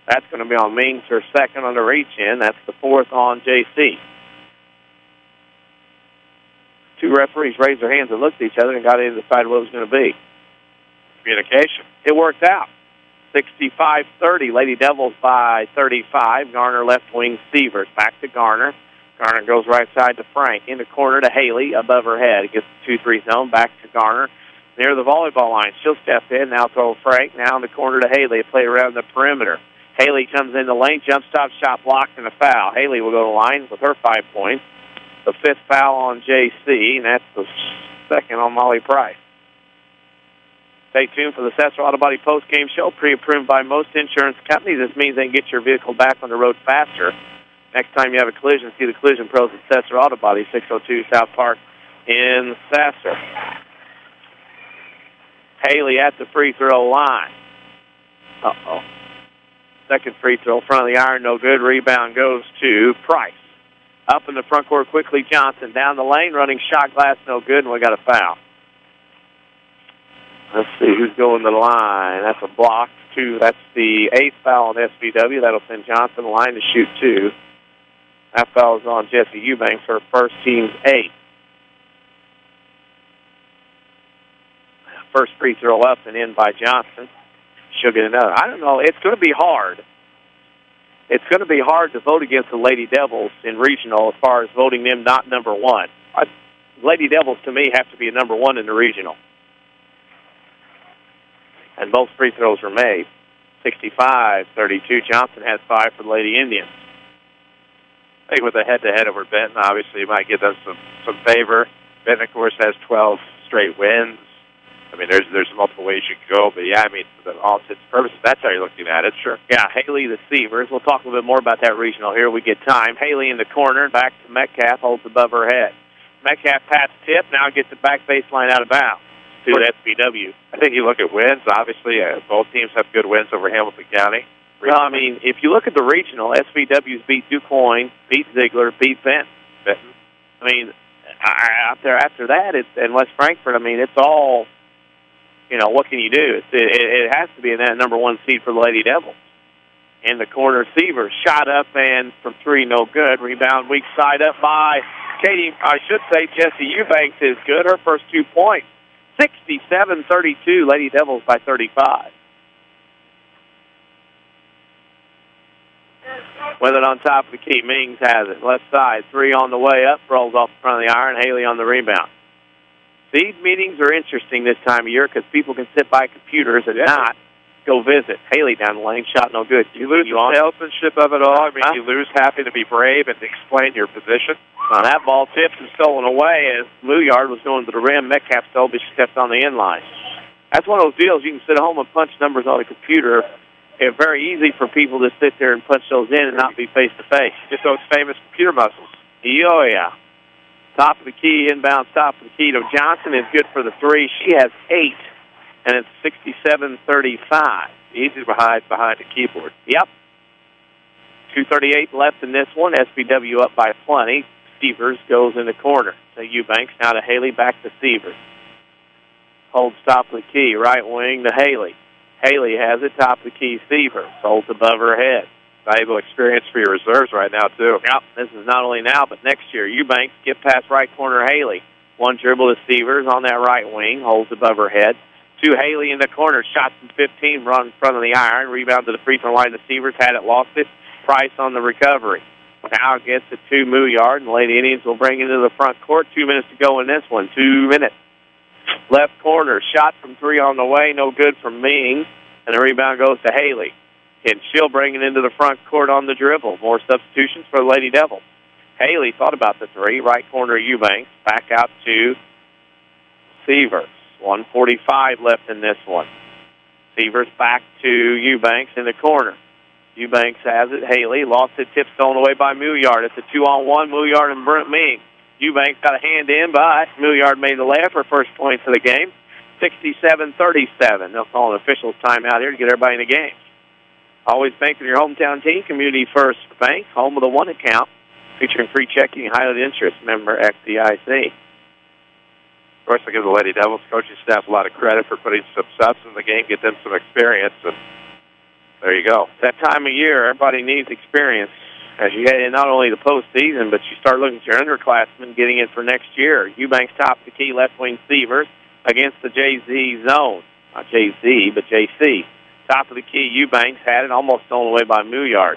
That's going to be on Mings, her second on the reach-in. That's the 4th on JC. 2 referees raised their hands and looked at each other and got in to decide what it was going to be. Communication. It worked out. 65-30. Lady Devils by 35. Garner left wing, Sievers. Back to Garner. Garner goes right side to Frank. In the corner to Haley above her head. It gets the 2-3 zone. Back to Garner. Near the volleyball line. She'll step in. Now throw Frank. Now in the corner to Haley. Play around the perimeter. Haley comes in the lane. Jump stop, shot blocked, and a foul. Haley will go to line with her 5 points. The 5th foul on JC, and that's the 2nd on Molly Price. Stay tuned for the Sesser Auto Body post-game show, pre-approved by most insurance companies. This means they can get your vehicle back on the road faster. Next time you have a collision, see the collision pros at Sesser Auto Body, 602 South Park in Sesser. Haley at the free throw line. Uh-oh. Second free throw, front of the iron, no good. Rebound goes to Price. Up in the front court quickly, Johnson. Down the lane, running shot glass, no good, and we got a foul. Let's see who's going to the line. That's a block. 2. That's the 8th foul on SVW. That'll send Johnson the line to shoot 2. That foul is on Jessie Eubanks, her first team's 8. First free throw up and in by Johnson. She'll get another. I don't know. It's going to be hard. It's going to be hard to vote against the Lady Devils in regional as far as voting them not number 1. Lady Devils, to me, have to be a number 1 in the regional. And both free throws were made. 65-32. Johnson has 5 for the Lady Indians. I think with a head-to-head over Benton, obviously, you might give them some favor. Benton, of course, has 12 straight wins. I mean, there's multiple ways you can go, but yeah, I mean, for all intents and purposes, that's how you're looking at it, sure. Yeah, Haley, the Sievers. We'll talk a little bit more about that regional here. We get time. Haley in the corner, back to Metcalf, holds above her head. Metcalf pass tip, now gets it back baseline out of bounds to SBW. I think you look at wins, obviously, both teams have good wins over Hamilton County. Well, I mean, if you look at the regional, SVW's beat DuQuoin, beat Ziegler, beat Benton. I mean, out there after that, and West Frankfort, I mean, it's all, what can you do? It has to be in that number 1 seed for the Lady Devils. In the corner, Seaver shot up and from 3, no good. Rebound weak side up by Katie, I should say Jessie Eubanks is good. Her first 2 points. 67-32, Lady Devils by 35. With it on top of the key, Mings has it. Left side, 3 on the way up, rolls off the front of the iron. Haley on the rebound. These meetings are interesting this time of year because people can sit by computers and not go visit. Haley down the lane, shot no good. You lose the salesmanship of it all. I mean, you lose having to be brave and explain your position. Now that ball tipped and stolen away as Mooyard was going to the rim. Metcalf stole, but she stepped on the end line. That's one of those deals you can sit at home and punch numbers on a computer. It's very easy for people to sit there and punch those in and not be face-to-face. Just those famous computer muscles. Oh, yeah. Top of the key, inbound top of the key to Johnson is good for the 3. She has 8, and it's 67-35. Easy to hide behind the keyboard. Yep. 2:38 left in this one. SBW up by plenty. Severs goes in the corner to Eubanks. Now to Haley, back to Severs. Holds top of the key, right wing to Haley. Haley has it, top of the key, Severs. Holds above her head. Valuable experience for your reserves right now, too. Yep, this is not only now, but next year. Eubanks, get past right corner Haley. 1 dribble to Severs on that right wing, holds above her head. 2 Haley in the corner, shot from 15, run in front of the iron. Rebound to the free throw line to Severs, had it, lost it. Price on the recovery. Now gets it to Mooyard, and the Lady Indians will bring it into the front court. 2 minutes to go in this one. 2 minutes. Left corner, shot from 3 on the way, no good from Ming, and the rebound goes to Haley. And she'll bring it into the front court on the dribble. More substitutions for the Lady Devils. Haley thought about the 3, right corner Eubanks, back out to Severs. 1:45 left in this one. Severs back to Eubanks in the corner. Eubanks has it. Haley lost it, tip stolen away by Mooyard. It's a 2-on-1, Mooyard and Brent Ming. Eubanks got a hand in, but Mooyard made the layup for first points of the game. 67-37. They'll call an official's timeout here to get everybody in the game. Always bank with your hometown team, Community First Bank, home of the 1 account, featuring free checking and highlighted interest, member FDIC. Of course, I give the Lady Devils coaching staff a lot of credit for putting some subs in the game, get them some experience, and there you go. That time of year, everybody needs experience. As you head in not only the postseason, but you start looking at your underclassmen getting in for next year. Eubanks top the key, left wing Severs against the JZ zone. Not JZ, but JC. Top of the key, Eubanks had it, almost stolen away by Mooyard.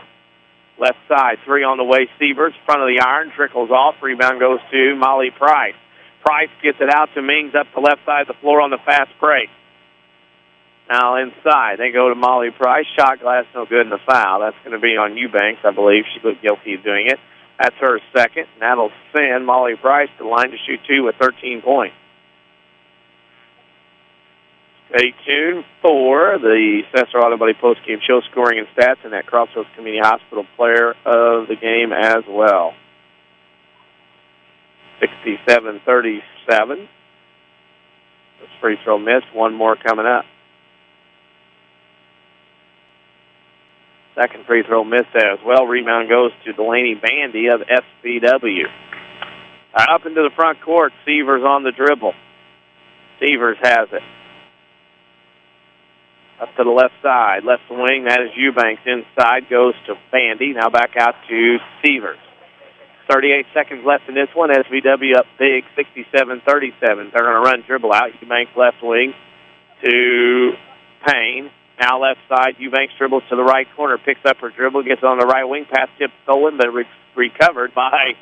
Left side, 3 on the way, Severs. Front of the iron, trickles off. Rebound goes to Molly Price. Price gets it out to Mings up the left side of the floor on the fast break. Now inside, they go to Molly Price. Shot glass, no good in the foul. That's going to be on Eubanks, I believe. She looked guilty of doing it. That's her second, and that'll send Molly Price to the line to shoot 2 with 13 points. Stay tuned for the Sesser Auto Body post-game show, scoring and stats, and that Crossroads Community Hospital player of the game as well. 67-37. This free throw missed. 1 more coming up. Second free throw missed as well. Rebound goes to Delaney Bandy of SBW. Up into the front court. Severs on the dribble. Severs has it. Up to the left side. Left wing, that is Eubanks. Inside goes to Bandy. Now back out to Severs. 38 seconds left in this one. SVW up big, 67-37. They're going to run dribble out. Eubanks left wing to Payne. Now left side, Eubanks dribbles to the right corner, picks up her dribble, gets on the right wing, pass tip stolen, but recovered by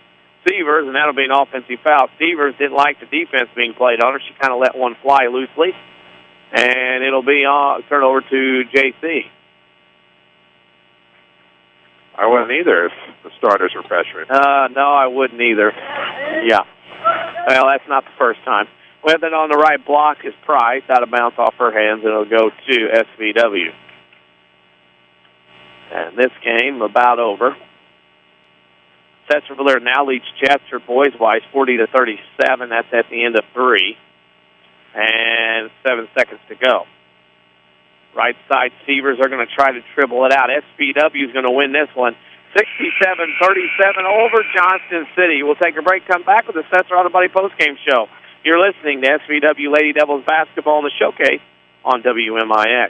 Severs, and that'll be an offensive foul. Severs didn't like the defense being played on her. She kind of let one fly loosely, and it'll be turn over to JC. I wouldn't either if the starters were pressuring. No, I wouldn't either. Yeah. Well, that's not the first time. With it on the right block is Price, out of bounds off her hands, and it'll go to SVW. And this game about over. Sesser-Valier now leads Chester boys-wise 40-37. That's at the end of 3. And 7 seconds to go. Right side Seavers are going to try to dribble it out. SVW is going to win this one. 67-37 over Johnston City. We'll take a break, come back with the Sesser Auto Body postgame show. You're listening to SVW Lady Devils basketball in the showcase on WMIX.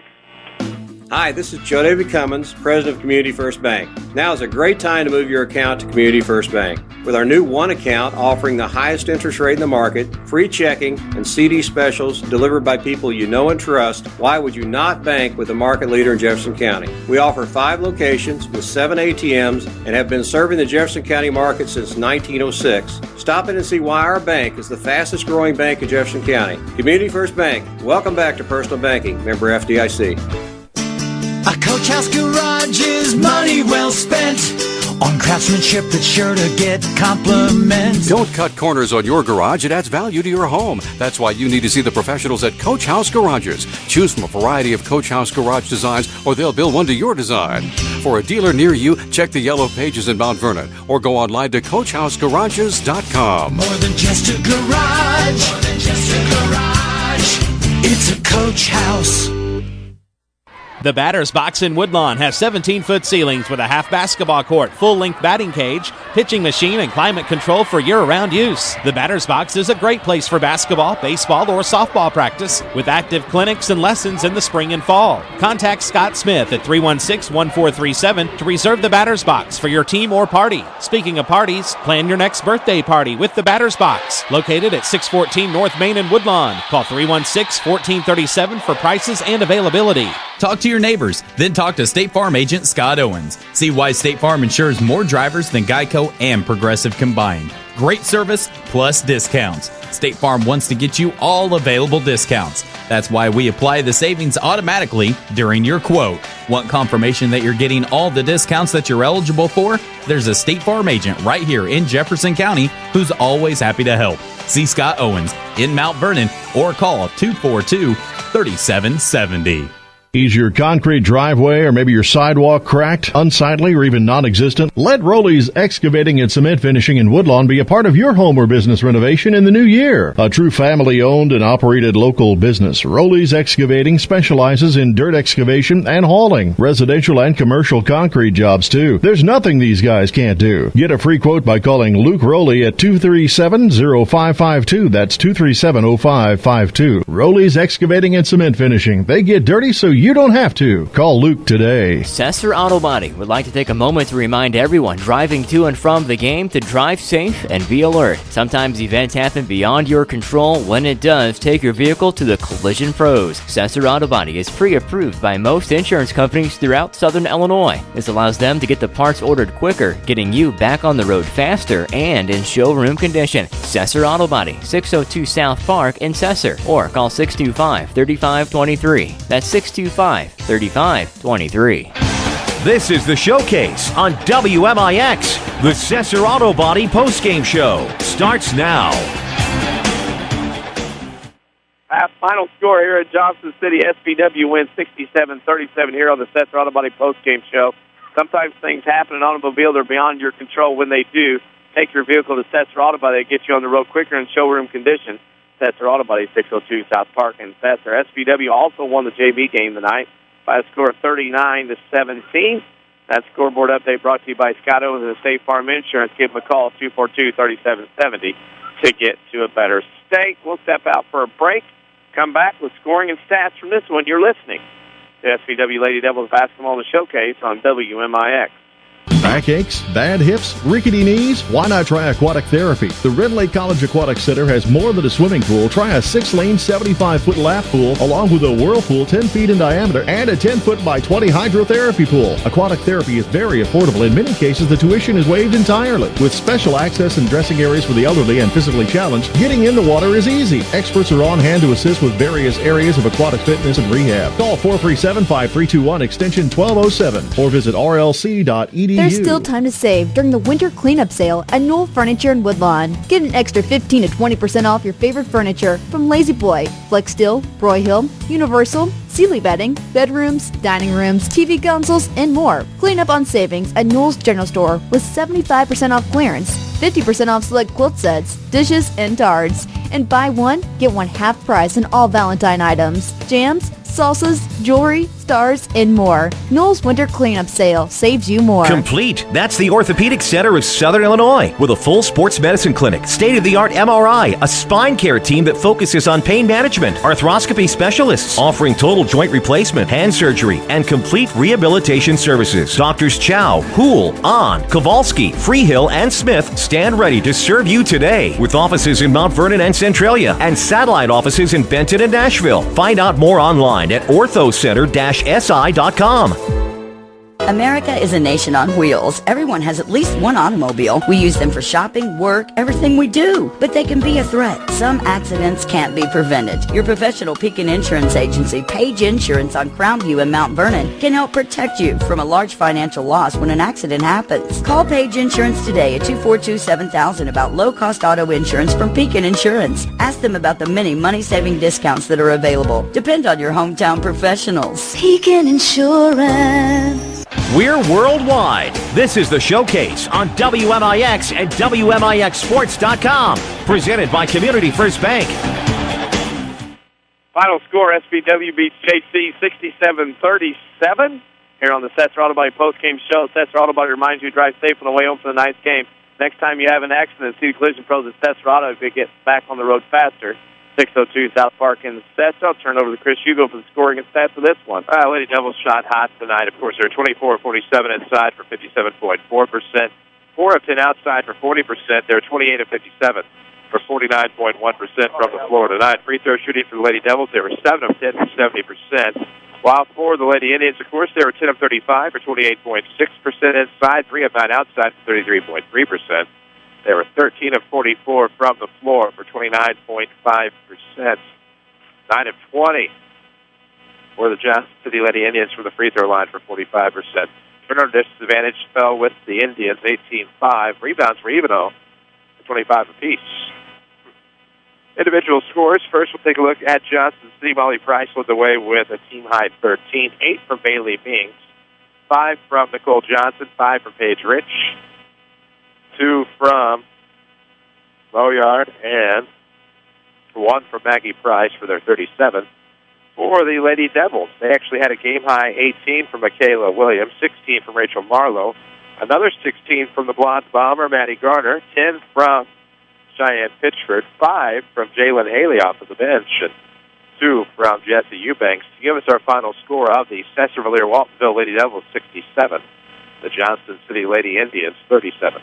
Hi, this is Joe David Cummins, President of Community First Bank. Now is a great time to move your account to Community First Bank. With our new One account offering the highest interest rate in the market, free checking, and CD specials delivered by people you know and trust, why would you not bank with the market leader in Jefferson County? We offer 5 locations with 7 ATMs and have been serving the Jefferson County market since 1906. Stop in and see why our bank is the fastest growing bank in Jefferson County. Community First Bank. Welcome back to personal banking. Member FDIC. A Coach House Garage is money well spent on craftsmanship that's sure to get compliments. Don't cut corners on your garage. It adds value to your home. That's why you need to see the professionals at Coach House Garages. Choose from a variety of Coach House garage designs, or they'll build one to your design. For a dealer near you, check the yellow pages in Mount Vernon, or go online to CoachHouseGarages.com. More than just a garage. More than just a garage. It's a Coach House. The Batter's Box in Woodlawn has 17-foot ceilings with a half basketball court, full-length batting cage, pitching machine, and climate control for year-round use. The Batter's Box is a great place for basketball, baseball, or softball practice with active clinics and lessons in the spring and fall. Contact Scott Smith at 316-1437 to reserve the Batter's Box for your team or party. Speaking of parties, plan your next birthday party with the Batter's Box, located at 614 North Main in Woodlawn. Call 316-1437 for prices and availability. Talk to your neighbors, then talk to State Farm agent Scott Owens. See why State Farm insures more drivers than Geico and Progressive combined. Great service plus discounts. State Farm wants to get you all available discounts. That's why we apply the savings automatically during your quote. Want confirmation that you're getting all the discounts that you're eligible for? There's a State Farm agent right here in Jefferson County who's always happy to help. See Scott Owens in Mount Vernon or call 242-3770. Is your concrete driveway or maybe your sidewalk cracked, unsightly, or even non-existent? Let Rowley's Excavating and Cement Finishing in Woodlawn be a part of your home or business renovation in the new year. A true family-owned and operated local business, Rowley's Excavating specializes in dirt excavation and hauling, residential and commercial concrete jobs too. There's nothing these guys can't do. Get a free quote by calling Luke Rowley at 237-0552. That's 237-0552. Rowley's Excavating and Cement Finishing. They get dirty so you don't have to. Call Luke today. Sesser Auto Body would like to take a moment to remind everyone driving to and from the game to drive safe and be alert. Sometimes events happen beyond your control. When it does, take your vehicle to the collision pros. Sesser Auto Body is pre-approved by most insurance companies throughout Southern Illinois. This allows them to get the parts ordered quicker, getting you back on the road faster and in showroom condition. Sesser Auto Body, 602 South Park in Sesser, or call 625-3523. That's 625-3523. This is the Showcase on WMIX. The Sesser Auto Body postgame show starts now. Final score here at Johnston City. SVW wins 67-37 here on the Sesser Auto Body postgame show. Sometimes things happen in automobile that are beyond your control. When they do, take your vehicle to Sesser Auto Body. They get you on the road quicker in showroom condition. Sesser Auto Body, 602 South Park in Sesser. SVW also won the JV game tonight by a score of 39-17. That scoreboard update brought to you by Scott Owens and State Farm Insurance. Give them a call, 242-3770, to get to a better state. We'll step out for a break, come back with scoring and stats from this one. You're listening to SVW Lady Devils basketball in the showcase on WMIX. Backaches, bad hips, rickety knees? Why not try aquatic therapy? The Red Lake College Aquatic Center has more than a swimming pool. Try a 6-lane, 75-foot lap pool, along with a whirlpool 10 feet in diameter and a 10-foot by 20 hydrotherapy pool. Aquatic therapy is very affordable. In many cases, the tuition is waived entirely. With special access and dressing areas for the elderly and physically challenged, getting in the water is easy. Experts are on hand to assist with various areas of aquatic fitness and rehab. Call 437-5321 extension 1207 or visit rlc.edu. There's still time to save during the winter cleanup sale at Knoll Furniture in Woodlawn. Get an extra 15 to 20% off your favorite furniture from Lazy Boy, Flex Steel, Broyhill, Universal, Sealy bedding, bedrooms, dining rooms, TV consoles, and more. Clean up on savings at Newell's General Store with 75% off clearance, 50% off select quilt sets, dishes, and tards. And buy one, get one half price on all Valentine items, jams, salsas, jewelry, stars, and more. Newell's Winter Cleanup Sale saves you more. Complete. That's the Orthopedic Center of Southern Illinois with a full sports medicine clinic, state-of-the-art MRI, a spine care team that focuses on pain management, arthroscopy specialists offering total joint replacement, hand surgery, and complete rehabilitation services. Doctors Chow, Houle, Ahn, Kowalski, Freehill, and Smith stand ready to serve you today with offices in Mount Vernon and Centralia and satellite offices in Benton and Nashville. Find out more online at orthocenter-si.com. America is a nation on wheels. Everyone has at least one automobile. We use them for shopping, work, everything we do. But they can be a threat. Some accidents can't be prevented. Your professional Pekin Insurance Agency, Page Insurance on Crownview and Mount Vernon, can help protect you from a large financial loss when an accident happens. Call Page Insurance today at 242-7000 about low-cost auto insurance from Pekin Insurance. Ask them about the many money-saving discounts that are available. Depend on your hometown professionals. Pekin Insurance. We're worldwide. This is the Showcase on WMIX and WMIXSports.com. Presented by Community First Bank. Final score, SBW beats JC 67-37. Here on the Sesser Auto Body postgame show, Sesser Auto Body reminds you to drive safe on the way home for the night's game. Next time you have an accident, see the collision pros at Sesser Auto to get back on the road faster. 602 South Park in Sesser. I'll turn it over to Chris Hugo for the scoring and stats of this one. Lady Devils shot hot tonight. Of course, they're 24-47 inside for 57.4%. 4 of 10 outside for 40%. They're 28 of 57 for 49.1% from the floor tonight. Free throw shooting for the Lady Devils, they were 7 of 10 for 70%. While for the Lady Indians, of course, they were 10 of 35 for 28.6% inside, 3 of 9 outside for 33.3%. They were 13 of 44 from the floor for 29.5%. 9 of 20 for the Johnston City Lady Indians from the free throw line for 45%. Turnover disadvantage fell with the Indians, 18-5. Rebounds were even, though, 25 apiece. Individual scores. First, we'll take a look at Johnston City. Molly Price led the way with a team-high 13. 8 from Bailey Binks. 5 from Nicole Johnson. 5 from Paige Rich. 2 from Moyard, and 1 from Maggie Price for their 37. For the Lady Devils, they actually had a game-high 18 from Michaela Williams, 16 from Rachel Marlowe, another 16 from the blonde bomber, Maddie Garner, 10 from Cheyenne Pitchford, 5 from Jalen Haley off of the bench, and 2 from Jesse Eubanks to give us our final score of the Sesser-Valier-Waltonville Lady Devils, 67. The Johnston City Lady Indians, 37.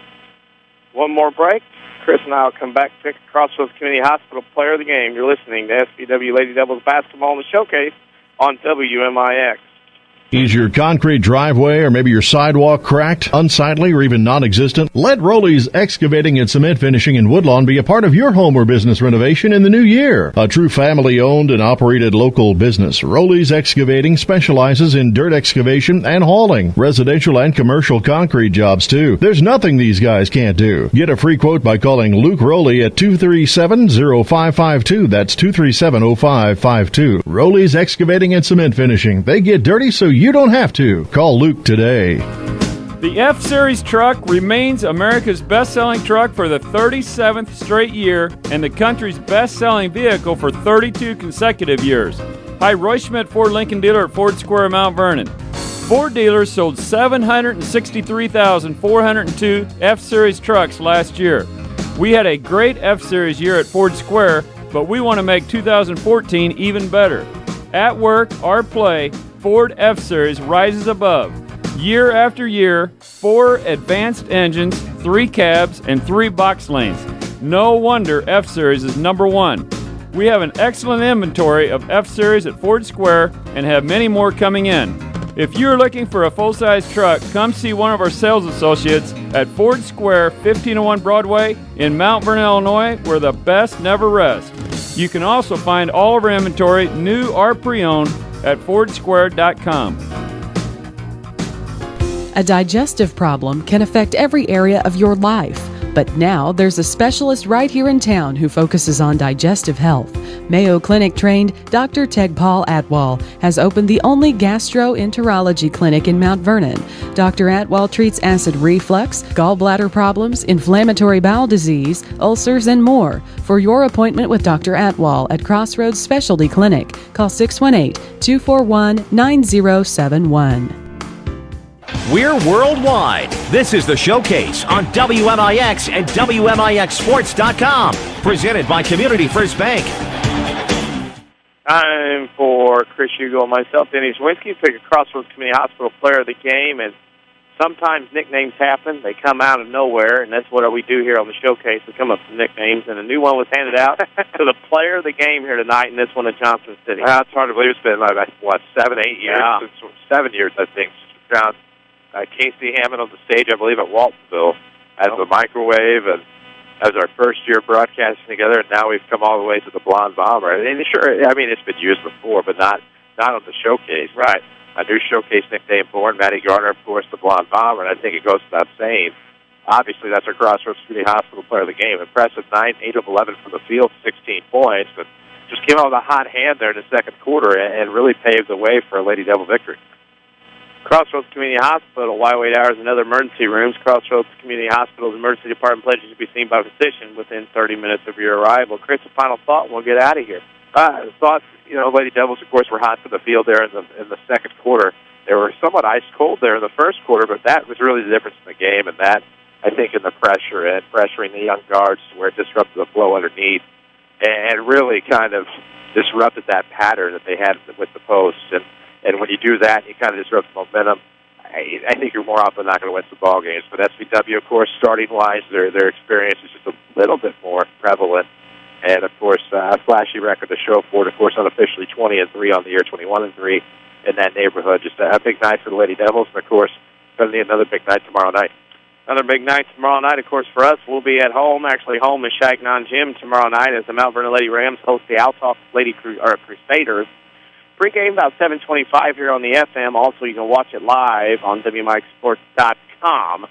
One more break. Chris and I will come back to pick Crossroads Community Hospital Player of the Game. You're listening to SBW Lady Devils Basketball in the Showcase on WMIX. Is your concrete driveway or maybe your sidewalk cracked, unsightly, or even non-existent? Let Rowley's Excavating and Cement Finishing in Woodlawn be a part of your home or business renovation in the new year. A true family-owned and operated local business, Rowley's Excavating specializes in dirt excavation and hauling, residential and commercial concrete jobs too. There's nothing these guys can't do. Get a free quote by calling Luke Rowley at 237-0552. That's 237-0552. Rowley's Excavating and Cement Finishing. They get dirty so you don't have to. Call Luke today. The F-Series truck remains America's best-selling truck for the 37th straight year and the country's best-selling vehicle for 32 consecutive years. Hi, Roy Schmidt Ford Lincoln dealer at Ford Square, Mount Vernon. Ford dealers sold 763,402 F-Series trucks last year. We had a great F-Series year at Ford Square, but we want to make 2014 even better. At work or play, Ford F-Series rises above. Year after year, 4 advanced engines, 3 cabs, and 3 box lanes. No wonder F-Series is number 1. We have an excellent inventory of F-Series at Ford Square and have many more coming in. If you're looking for a full-size truck, come see one of our sales associates at Ford Square, 1501 Broadway in Mount Vernon, Illinois, where the best never rest. You can also find all of our inventory, new or pre-owned, at fordsquare.com. A digestive problem can affect every area of your life, But now there's a specialist right here in town who focuses on digestive health. Mayo Clinic trained Dr. Tegpaul Atwal has opened the only gastroenterology clinic in Mount Vernon. Dr. Atwal treats acid reflux, gallbladder problems, inflammatory bowel disease, ulcers, and more. For your appointment with Dr. Atwal at Crossroads Specialty Clinic, call 618-241-9071. We're worldwide. This is the Showcase on WMIX and WMIXsports.com. Presented by Community First Bank. Time for Chris Hugo and myself, Denny Czerwinski, to pick a Crossroads Community Hospital player of the game. And sometimes nicknames happen. They come out of nowhere, and that's what we do here on the Showcase. We come up with nicknames, and a new one was handed out to the player of the game here tonight, and this one at Johnston City. It's hard to believe it's been, 7, 8 years? Yeah. 7 years, I think. John Casey Hammond on the stage, I believe, at Waltonville as the microwave, and that was our first year broadcasting together, and now we've come all the way to the Blonde Bomber. And sure, I mean, it's been used before, but not on the Showcase. Right. A new Showcase nickname born, Matty Garner, of course, the Blonde Bomber, and I think it goes without saying. Obviously, that's our Crossroads Community Hospital player of the game. Impressive 8 of 11 from the field, 16 points, but just came out with a hot hand there in the second quarter and really paved the way for a Lady Devil victory. Crossroads Community Hospital, wide wait hours and other emergency rooms. Crossroads Community Hospital's emergency department pledges to be seen by physician within 30 minutes of your arrival. Chris, a final thought, and we'll get out of here. Thoughts, Lady Devils, of course, were hot to the field there in the second quarter. They were somewhat ice cold there in the first quarter, but that was really the difference in the game, and that, I think, in the pressure and pressuring the young guards where it disrupted the flow underneath and really kind of disrupted that pattern that they had with the posts. And when you do that, you kind of disrupt the momentum. I think you're more often not going to win some ball games. But SVW, of course, starting-wise, their experience is just a little bit more prevalent. And, of course, a flashy record to show for it. Of course, unofficially 20-3 on the year, 21-3 in that neighborhood. Just a big night for the Lady Devils. And, of course, going to need another big night tomorrow night. Another big night tomorrow night, of course, for us. We'll be at home, actually home in Shagnon Gym tomorrow night as the Mount Vernon Lady Rams host the Altoff Lady Crusaders. Pre-game about 7:25 here on the FM. Also, you can watch it live on WMIXsports.com, of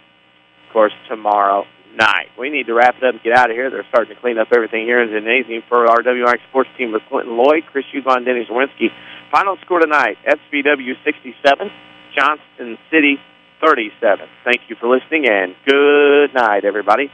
course, tomorrow night. We need to wrap it up and get out of here. They're starting to clean up everything here in the gymnasium for our WMIX Sports team with Clinton Lloyd, Chris Hugo, and Denny Czerwinski. Final score tonight, SVW 67, Johnston City 37. Thank you for listening, and good night, everybody.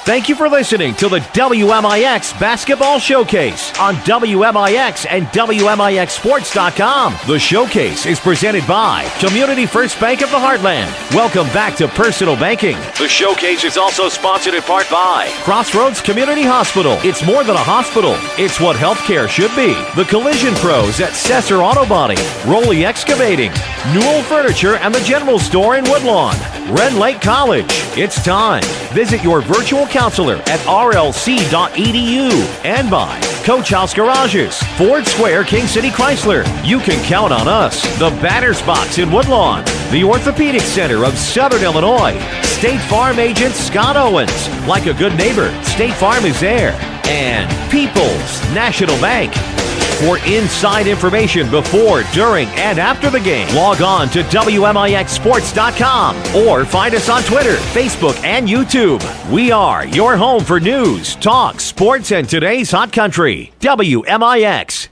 Thank you for listening to the WMIX Basketball Showcase on WMIX and WMIXsports.com. The Showcase is presented by Community First Bank of the Heartland. Welcome back to personal banking. The Showcase is also sponsored in part by Crossroads Community Hospital. It's more than a hospital. It's what healthcare should be. The Collision Pros at Sesser Auto Body, Roley Excavating, Newell Furniture, and the General Store in Woodlawn. Red Lake College. It's time. Visit your virtual counselor at rlc.edu and by Coach House Garages, Ford Square, King City Chrysler. You can count on us. The Batter's Box in Woodlawn, the Orthopedic Center of Southern Illinois, State Farm agent Scott Owens. Like a good neighbor, State Farm is there. And People's National Bank. For inside information before, during, and after the game, log on to WMIXsports.com or find us on Twitter, Facebook, and YouTube. We are your home for news, talk, sports, and today's hot country. WMIX.